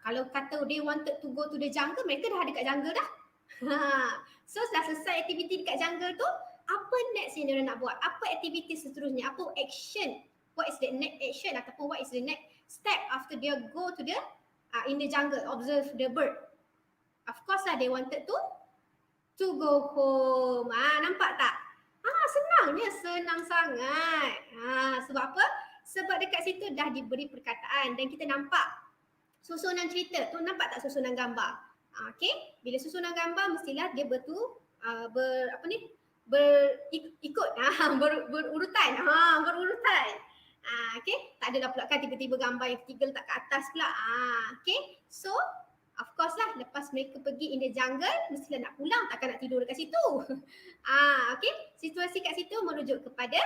Kalau kata they wanted to go to the jungle, mereka dah ada kat jungle dah. So dah selesai aktiviti dekat jungle tu, apa next yang dia nak buat? Apa aktiviti seterusnya? Apa action? What is the next action ataupun what is the next step after dia go to the in the jungle, observe the bird? Of course lah, they wanted to To go home. Nampak tak? Senangnya, senang sangat. Sebab apa? Sebab dekat situ dah diberi perkataan dan kita nampak susunan cerita tu, nampak tak susunan gambar? Okey, bila susunan gambar mestilah dia ikut berurutan. Berurutan. Okey, tak adalah pula kan tiba-tiba gambar yang ketiga letak kat atas pula. Okey, so of course lah lepas mereka pergi in the jungle mestilah nak pulang, takkan nak tidur dekat situ. Okey, situasi kat situ merujuk kepada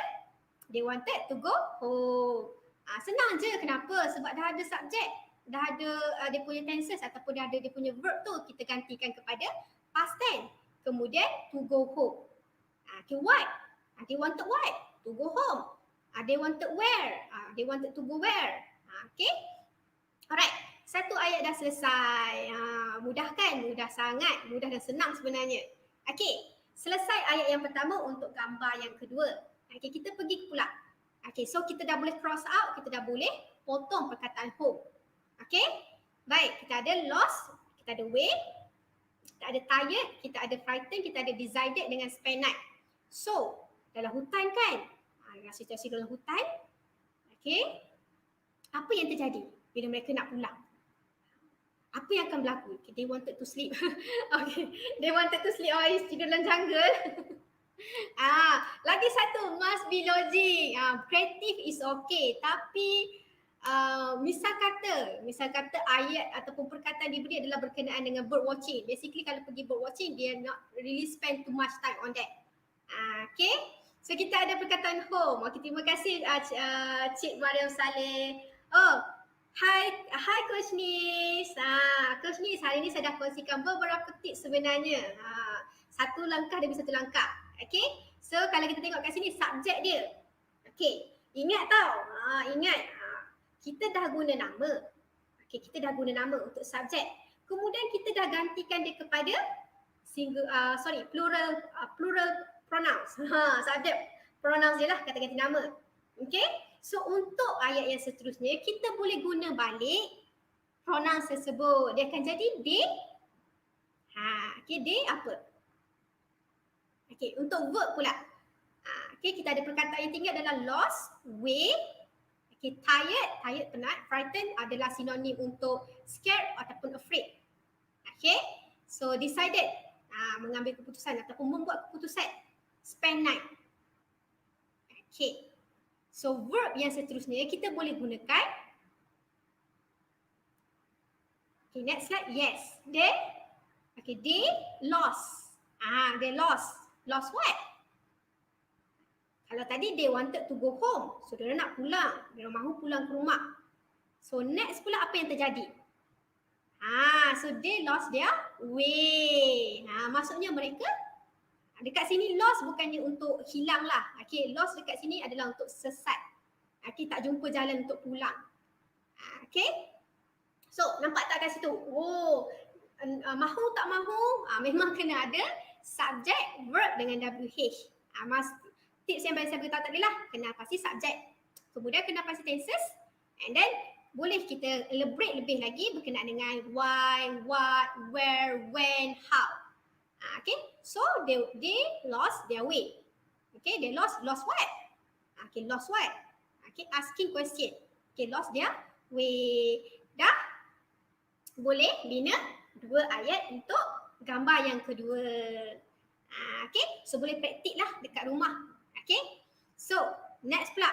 they wanted to go home. Senang je, kenapa? Sebab dah ada subjek, dah ada dia punya tenses ataupun dah ada dia punya verb tu, kita gantikan kepada past tense. Kemudian to go home. Okay, what? They wanted what? To go home. They wanted where? They wanted to go where? Okay. Alright. Satu ayat dah selesai. Mudah kan? Mudah sangat. Mudah dan senang sebenarnya. Okay. Selesai ayat yang pertama untuk gambar yang kedua. Okay, kita pergi pula. Okay, so kita dah boleh cross out. Kita dah boleh potong perkataan home. Okay. Baik, kita ada lost. Kita ada way. Kita ada tired. Kita ada frightened. Kita ada decided dengan spend night. So, dalam hutan kan? Dalam situasi dalam hutan. Okay. Apa yang terjadi bila mereka nak pulang? Apa yang akan berlaku? Okay, they wanted to sleep. Okay. They wanted to sleep. Tidur dalam jungle. Lagi satu, must be logic. Creative is okay. Tapi misal kata ayat ataupun perkataan diberi adalah berkenaan dengan bird watching. Basically kalau pergi bird watching, dia not really spend too much time on that. Okay. So kita ada perkataan home. Okay, terima kasih Cik Mariam Saleh. Hi Coach Nis. Coach Nis, hari ni saya dah kongsikan beberapa tips sebenarnya. Satu langkah demi satu langkah. Okay. So kalau kita tengok kat sini subjek dia. Okay. Ingat tau. Ingat. Kita dah guna nama. Okay, kita dah guna nama untuk subjek. Kemudian kita dah gantikan dia kepada plural pronouns. Subjek pronouns je lah, kata ganti nama. Okay. So untuk ayat yang seterusnya, kita boleh guna balik pronouns tersebut. Dia akan jadi they. Okay, they apa? Okay, untuk verb pula. Okay, kita ada perkataan yang tinggal adalah lost, way. Okay, tired penat. Frightened adalah sinonim untuk scared ataupun afraid. Okay, so decided, mengambil keputusan ataupun membuat keputusan. Spend night. Okay, so verb yang seterusnya kita boleh gunakan. Okay, next slide. Yes, they lost. They lost. Lost what? Kalau tadi they wanted to go home. So dia nak pulang. Dia mahu pulang ke rumah. So next pula apa yang terjadi? So they lost their way. Maksudnya mereka dekat sini lost bukannya untuk hilang lah. Okay, lost dekat sini adalah untuk sesat. Okay, tak jumpa jalan untuk pulang. Okay. So nampak tak kat situ? Mahu tak mahu, memang kena ada subjek, verb dengan WH. Tips yang saya beritahu tadi lah, kena pasti subjek. Kemudian kena pasti tenses. And then boleh kita elaborate lebih lagi berkenaan dengan why, what, where, when, how. Okay, so they lost their way. Okay, they lost what? Okay, lost what? Okay, asking question. Okay, lost their way. Dah boleh bina dua ayat untuk gambar yang kedua. Okay, so boleh praktik lah dekat rumah. Okay, so next pula.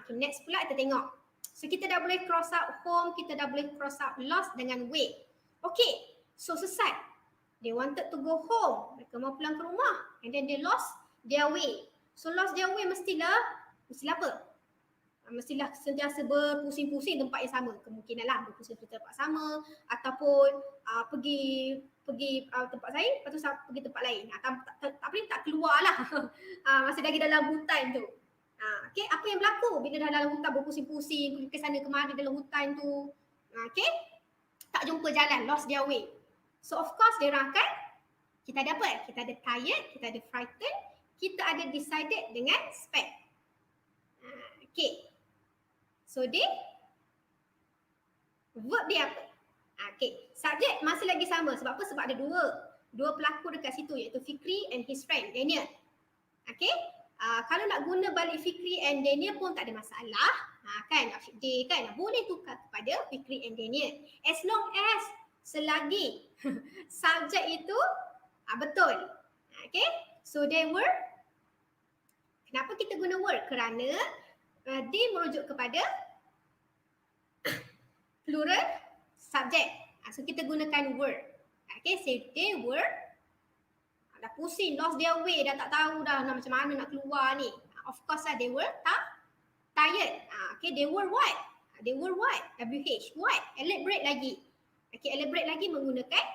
Okay, next pula kita tengok. So kita dah boleh cross out home, kita dah boleh cross out lost dengan way. Okay, so sesat. They wanted to go home. Mereka mau pulang ke rumah. And then they lost their way. So lost their way mestilah apa? Mestilah sentiasa berpusing-pusing tempat yang sama. Kemungkinan lah berpusing tempat sama. Ataupun pergi tempat lain, lepas tu pergi tempat lain. Tak keluar lah. Masih lagi dalam hutan tu. Okay, apa yang berlaku bila dah dalam hutan berpusing-pusing, pergi ke sana kemari dalam hutan tu. Okay, tak jumpa jalan, lost their way. So of course dia orang akan, kita ada apa? Kita ada tired, kita ada frightened, kita ada decided dengan spend. Okay. So verb dia apa? Okay. Subjek masih lagi sama. Sebab apa? Sebab ada dua pelakon dekat situ iaitu Fikri and his friend Daniel. Okay, kalau nak guna balik Fikri and Daniel pun tak ada masalah. Kan, dia kan boleh tukar kepada Fikri and Daniel. As long as selagi subjek itu betul. Okay, so they were. Kenapa kita guna were? Kerana dia merujuk kepada plural subjek. So kita gunakan were. Okay, say they were. Dah pusing, lost their way, dah tak tahu dah macam mana nak keluar ni. Of course lah, they were tired. Okay, they were what? They were what? WH. What? Elaborate lagi. Okay, elaborate lagi menggunakan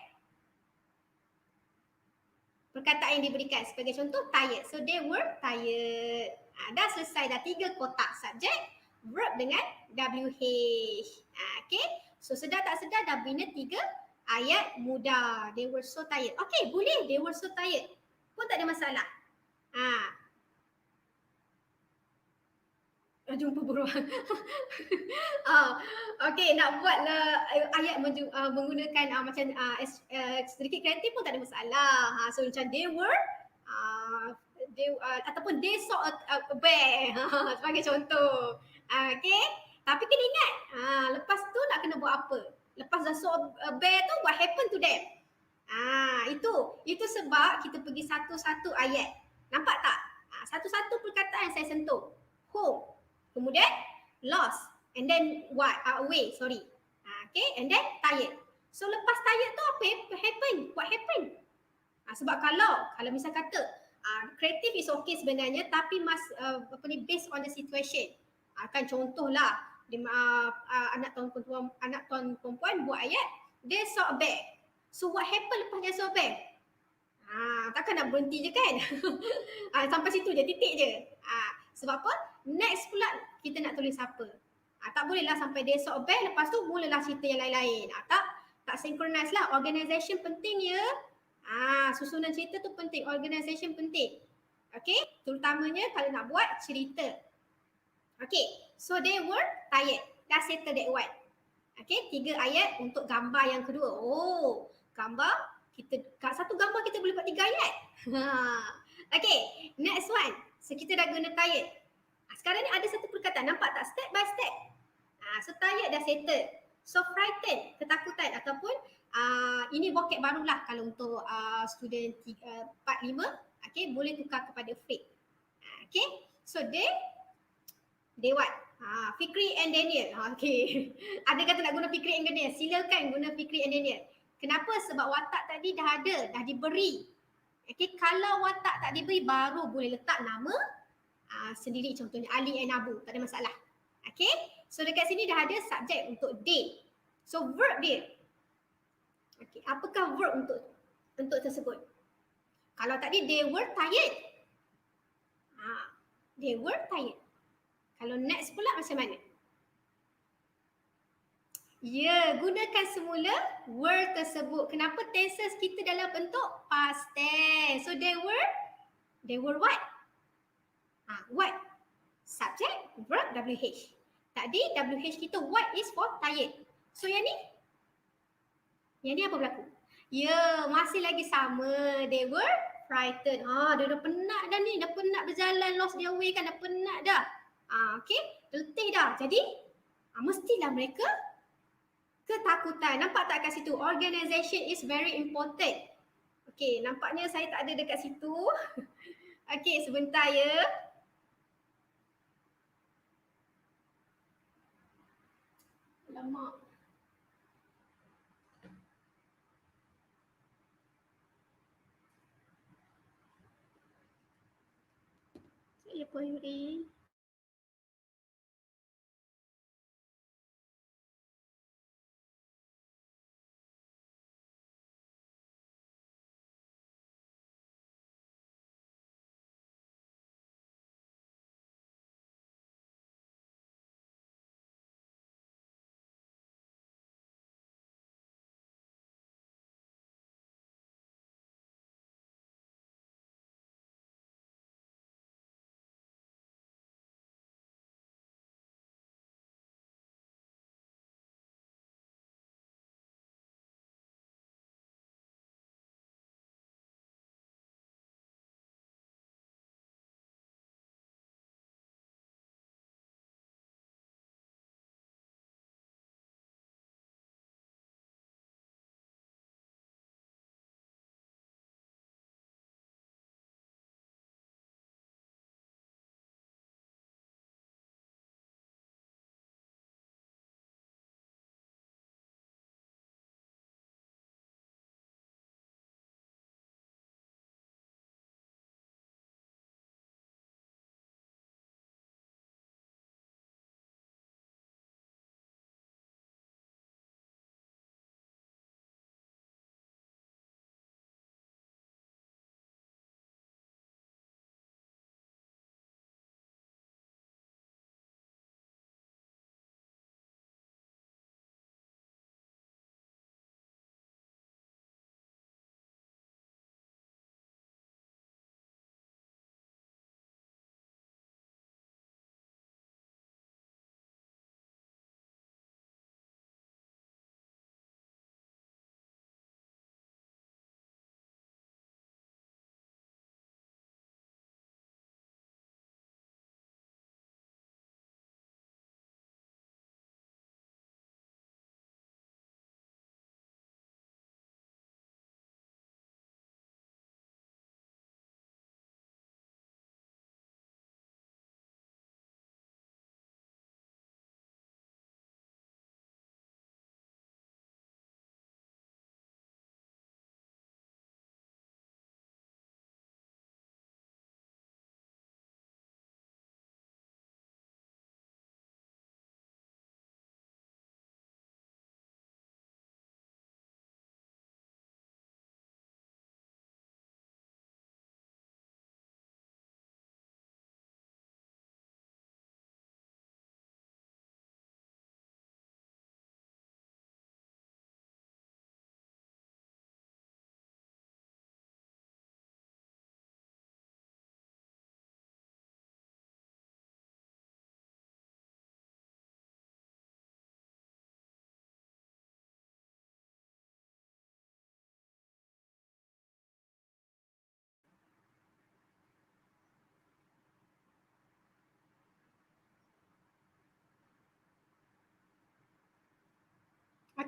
perkataan yang diberikan. Sebagai contoh, tired. So, they were tired. Dah selesai dah 3 kotak subjek, verb dengan WH. Okay, so sedar tak sedar dah bina 3 ayat mudah. They were so tired. Okay, boleh. They were so tired. Pun tak ada masalah. Jumpa beruang. Okay, nak buatlah ayat menggunakan macam sedikit kreatif pun tak ada masalah. So macam they were, ataupun they saw a bear sebagai contoh. Okay, tapi kena ingat, lepas tu nak kena buat apa? Lepas dah saw a bear tu, what happened to them? Itu sebab kita pergi satu-satu ayat. Nampak tak? Satu-satu perkataan saya sentuh. Home. Kemudian lost. And then what? Away. Sorry. Okay. And then tired. So lepas tired tu apa happen? What happened? Sebab kalau misal kata kreatif is okay sebenarnya, tapi based on the situation. Kan contohlah anak tuan perempuan buat ayat, they saw a bear. So what happened lepas dia saw a bear? Takkan nak berhenti je kan? Sampai situ je, titik je. Sebab apa? Next pula kita nak tulis apa? Tak bolehlah sampai they saw a bear, lepas tu mulalah cerita yang lain-lain. Tak synchronize lah. Organisation penting ya. Susunan cerita tu penting. Organisation penting. Okay? Terutamanya kalau nak buat cerita. Okay. So they were tired. Dah settle that one. Okay. 3 ayat untuk gambar yang kedua. Oh. Gambar. Satu gambar kita boleh buat 3 ayat. Okay. Next one. So kita dah guna tired. Sekarang ni ada satu perkataan. Nampak tak? Step by step. So tired dah settle. So frightened. Ketakutan. Ataupun ini vocab barulah kalau untuk student 4, 5. Okay. Boleh tukar kepada afraid. Okay. So they what? Fikri and Daniel. Okay. Ada kata nak guna Fikri and Daniel. Silakan guna Fikri and Daniel. Kenapa? Sebab watak tadi dah ada. Dah diberi. Okay. Kalau watak tak diberi, baru boleh letak nama sendiri. Contohnya Ali and Abu. Tak ada masalah. Okay. So dekat sini dah ada subjek untuk they. So verb dia. Okay. Apakah verb untuk tersebut? Kalau tadi they were tired. They were tired. Kalau next pula macam mana? Ya, gunakan semula were tersebut. Kenapa tenses kita dalam bentuk past tense? So they were what? What? Subject, verb, WH. Tadi WH kita what is for tired. So yang ni apa berlaku? Ya, masih lagi sama. They were frightened. Dia dah penat dah ni. Dah penat berjalan, lost their way kan. Dah penat dah. Okay, letih dah. Jadi, mestilah mereka ketakutan. Nampak tak kat situ? Organisation is very important. Okay, nampaknya saya tak ada dekat situ. Okay, sebentar ya. Alamak. Saya pun Yuri.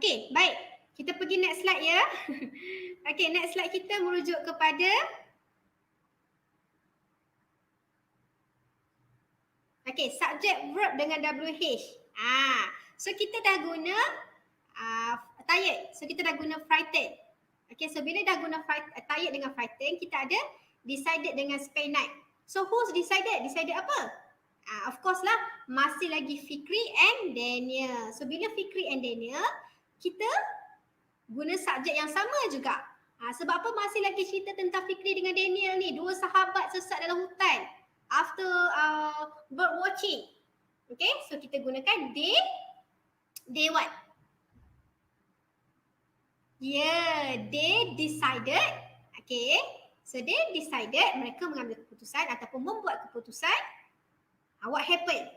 Okey, baik. Kita pergi next slide ya. Okey, next slide kita merujuk kepada subjek verb dengan WH. So kita dah guna tired. So kita dah guna frightened. Okay, so bila dah guna tired dengan frightened, kita ada decided dengan spend night. So who's decided? Decided apa? Of course lah, masih lagi Fikri and Daniel. So bila Fikri and Daniel, kita guna subjek yang sama juga. Sebab apa masih lagi cerita tentang Fikri dengan Daniel ni, dua sahabat sesat dalam hutan after bird watching. Okay, so kita gunakan they what? Yeah, they decided. Okay, so they decided, mereka mengambil keputusan ataupun membuat keputusan. What happened?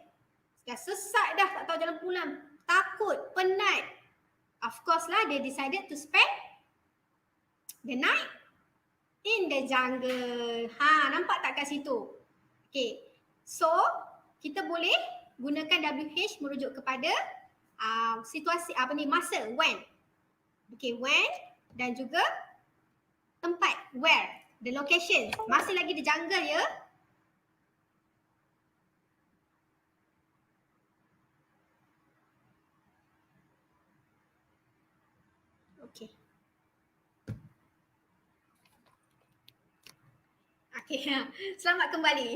Dah sesat dah, tak tahu jalan pulang, takut, penat. Of course lah, they decided to spend the night in the jungle. Nampak tak kat situ? Okay, so kita boleh gunakan WH merujuk kepada situasi masa, when. Okay, when dan juga tempat, where, the location. Masih lagi di jungle ya. Okay. Okay, selamat kembali.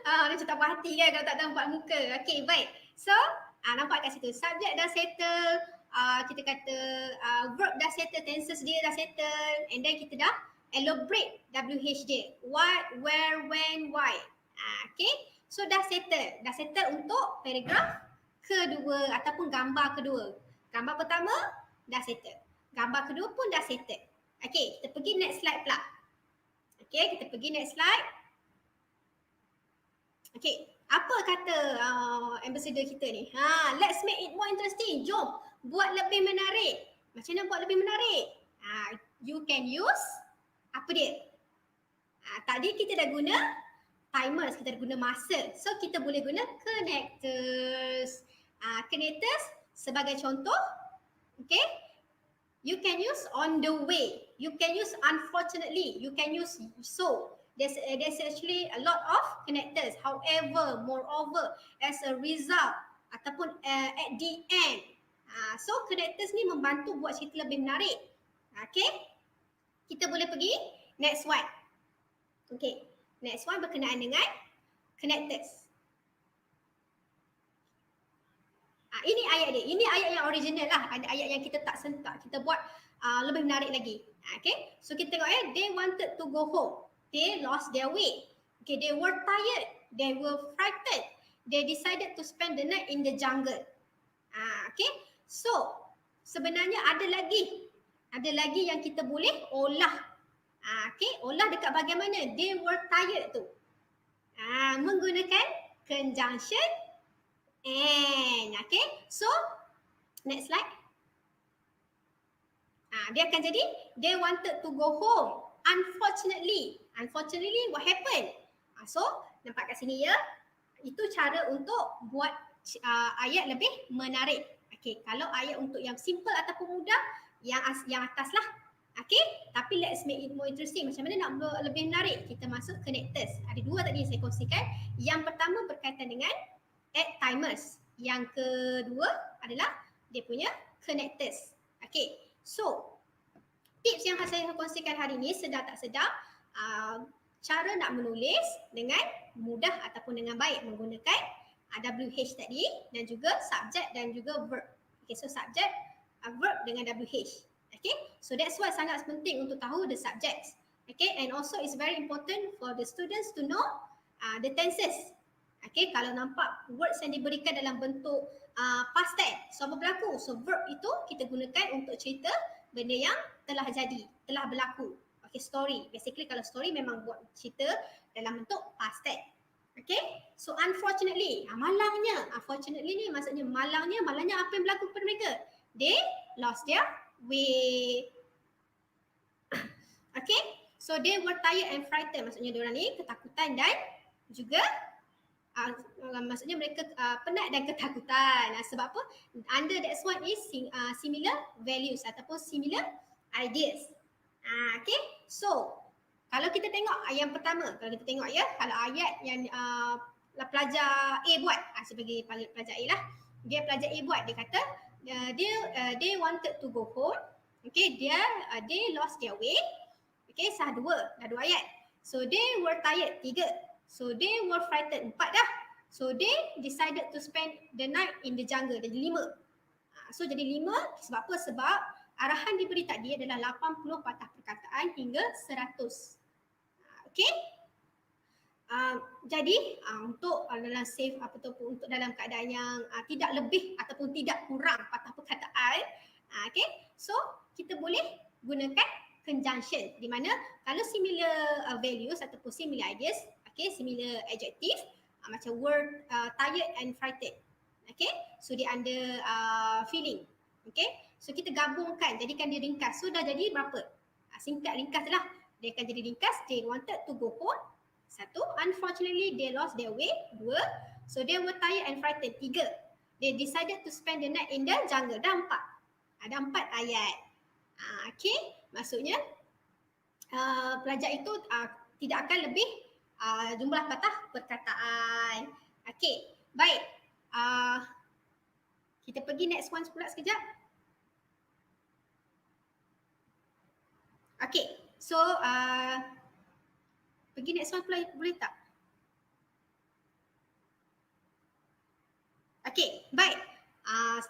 Macam tak puas hati kan kalau tak nampak muka. Okay, baik. So, nampak kat situ. Subjek dah settle, kita kata verb dah settle, tenses dia dah settle, and then kita dah elaborate WH dia. What, where, when, why. Okay, so dah settle. Dah settle untuk paragraf kedua ataupun gambar kedua. Gambar pertama dah settle. Gambar kedua pun dah settle. Okay, kita pergi next slide pula. Okay, kita pergi next slide. Okay, apa kata ambassador kita ni? Let's make it more interesting. Jom buat lebih menarik. Macam mana buat lebih menarik? You can use, apa dia? Tadi kita dah guna timers, kita dah guna masa. So kita boleh guna connectors. Connectors sebagai contoh, okay? You can use on the way. You can use unfortunately. You can use so. There's actually a lot of connectors. However, moreover, as a result ataupun at the end. So connectors ni membantu buat cerita lebih menarik. Okay. Kita boleh pergi next one. Okay. Next one berkenaan dengan connectors. Ini ayat dia. Ini ayat yang original lah. Ada ayat yang kita tak sentak. Kita buat lebih menarik lagi. Okay. So kita tengok they wanted to go home. They lost their way. Okay. They were tired. They were frightened. They decided to spend the night in the jungle. Okay. So sebenarnya ada lagi yang kita boleh olah. Okay. Olah dekat bahagian mana? They were tired tu. Menggunakan conjunction and. Okay. So next slide. Dia akan jadi they wanted to go home. Unfortunately what happened? So nampak kat sini ya. Itu cara untuk buat ayat lebih menarik. Okay, kalau ayat untuk yang simple ataupun mudah, yang atas lah. Okay, tapi let's make it more interesting. Macam mana nak lebih menarik? Kita masuk connectors. Ada dua tadi yang saya kongsikan. Yang pertama berkaitan dengan add timers. Yang kedua adalah dia punya connectors. Okay, so tips yang saya kongsikan hari ini, sedar tak sedar, cara nak menulis dengan mudah ataupun dengan baik menggunakan WH tadi dan juga subjek dan juga verb. Okay, so subjek, verb dengan WH. Okay, so that's why sangat penting untuk tahu the subjects. Okay, and also it's very important for the students to know the tenses. Okay, kalau nampak words yang diberikan dalam bentuk past tense, so apa berlaku? So verb itu kita gunakan untuk cerita benda yang telah jadi, telah berlaku. Okay, story. Basically kalau story memang buat cerita dalam bentuk past tense. Okay, so unfortunately, unfortunately ni maksudnya malangnya apa yang berlaku kepada mereka? They lost their way. Okay, so they were tired and frightened. Maksudnya diorang ni ketakutan dan juga maksudnya mereka penat dan ketakutan. Sebab apa? Under that one is similar values ataupun similar ideas. Okay, so kalau kita tengok yang pertama, kalau kita tengok ya, kalau ayat yang pelajar A buat, sebagai pelajar A lah, dia pelajar A buat, dia kata they wanted to go home. Okay, they lost their way. Okay, sah dua ayat. So they were tired, 3. So they were frightened, 4 dah. So they decided to spend the night in the jungle, jadi 5. So jadi 5 sebab apa? Sebab arahan diberi tadi adalah 80 patah perkataan hingga 100. Okay. Jadi untuk dalam safe ataupun untuk dalam keadaan yang tidak lebih ataupun tidak kurang patah perkataan, okay, so kita boleh gunakan conjunction di mana kalau similar values ataupun similar ideas, okay, similar adjective, macam word tired and frightened, okay, so dia under feeling, okay, so kita gabungkan, jadikan dia ringkas. So dah jadi berapa? Singkat ringkas lah, dia akan jadi ringkas. They wanted to go home, 1. Unfortunately they lost their way, 2. So they were tired and frightened, 3. They decided to spend the night in the jungle, dah 4. Ada 4 ayat. Okay, maksudnya pelajar itu tidak akan lebih jumlah patah perkataan. Okay, baik. Kita pergi next one pula sekejap. Okay, so pergi next one pula boleh tak? Okay, baik.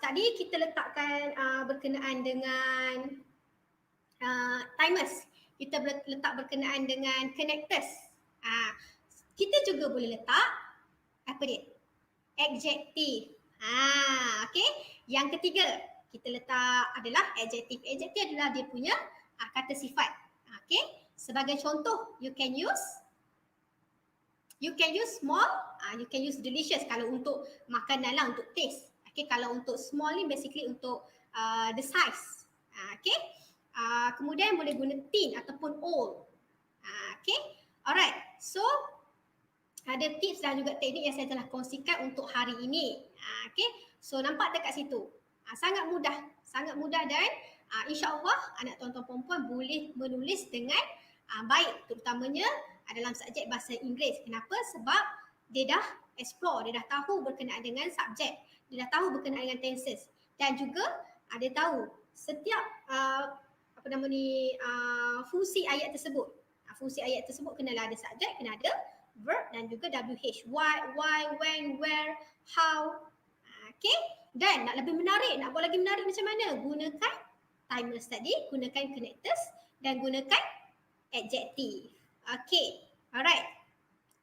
Tadi kita letakkan berkenaan dengan timers. Kita letak berkenaan dengan connectors. Kita juga boleh letak apa dia? Adjective. Okay. Yang ketiga kita letak adalah adjective. Adjective adalah dia punya kata sifat. Okay. Sebagai contoh, you can use small, you can use delicious kalau untuk makanan lah, untuk taste. Okay, kalau untuk small ni basically untuk the size. Okay. Kemudian boleh guna thin ataupun old. Okay. Alright. So ada tips dan juga teknik yang saya telah kongsikan untuk hari ini. Okay. So nampak dekat situ. Sangat mudah dan insya-Allah anak tuan-tuan perempuan boleh menulis dengan baik, terutamanya dalam subjek bahasa Inggeris. Kenapa? Sebab dia dah explore, dia dah tahu berkenaan dengan subjek, dia dah tahu berkenaan dengan tenses, dan juga dia tahu setiap fungsi ayat tersebut. Fungsi ayat tersebut kenalah ada subjek, kena ada verb dan juga WH. Why, when, where, how. Okay. Dan nak lebih menarik, nak buat lagi menarik macam mana? Gunakan timers tadi, gunakan connectors dan gunakan adjective. Okay. Alright.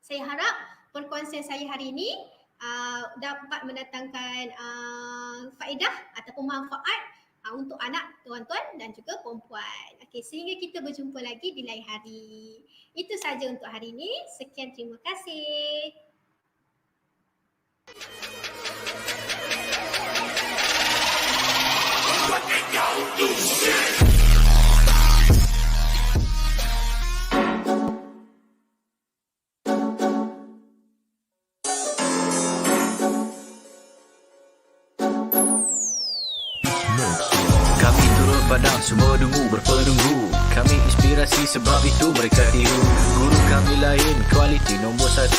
Saya harap perkongsian saya hari ini dapat mendatangkan faedah ataupun manfaat untuk anak tuan-tuan dan juga perempuan. Okey, sehingga kita berjumpa lagi di lain hari. Itu saja untuk hari ini. Sekian, terima kasih. Kami turun padang, semua dungu berpenunggu. Kami inspirasi sebab itu mereka tiru. Guru kami lain, kualiti nombor 1.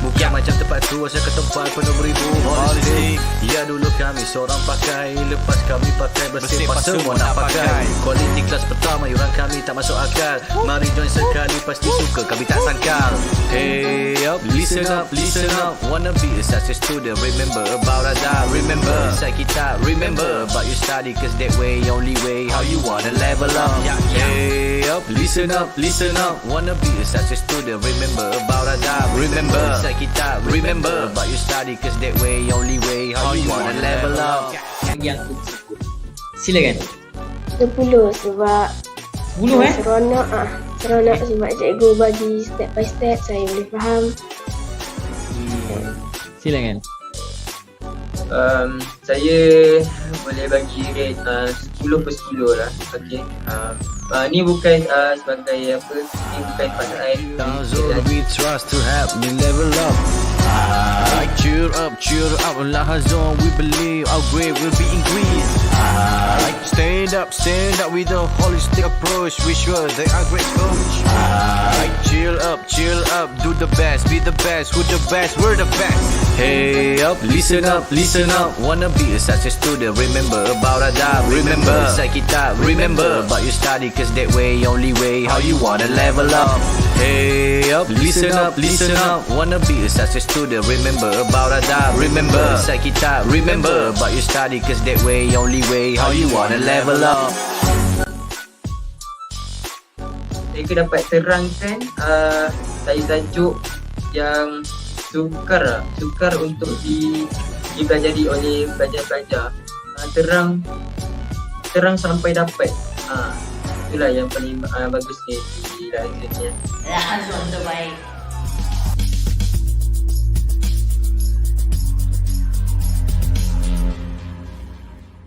Bukan macam tempat tu, asal ke tempat penuh beribu. Holistic. Ya dulu kami seorang pakai, lepas kami pakai bersih pas semua nak pakai. Kualiti kelas pertama, yuran kami tak masuk akal. Mari join sekali, pasti suka kami tak sangkal. Hey up, listen up, listen up. Wanna be a success student, remember about Azhar. Remember inside kita, remember about your study, cause that way, only way, how you wanna level up. Hey up, listen up, listen up. Wanna be a success student, remember about Azhar. Remember inside kita, remember about your study, cause that way, only way, how you wanna level up. Yang tersebut. Silakan. 10 sebab 10 seronok sebab cikgu bagi step by step, saya boleh faham. Silakan. Saya boleh bagi rate 10 per 10 lah. Okay. Ni bukan sebagai apa, ni bukan pasangan. Zul, we trust to help me level up. Cheer up, Laha Zone, we believe our grade will be increased. Stand up with a holistic approach. We sure they are great coach. Chill up, do the best, be the best, who the best, we're the best. Hey up, listen up, wanna be a success student, remember about adab, remember sa kita, remember about your study, cause that way, only way, how you wanna level up. Hey up, listen up, wanna be a success student, remember about adab, remember sa kita, remember about your study, cause that way, only way, how you wanna level up. Mereka dapat terangkan tajuk yang sukar untuk dipelajari oleh pelajar-pelajar. Terang sampai dapat. Itulah yang paling bagusnya di Laha Zone. Laha Zone terbaik.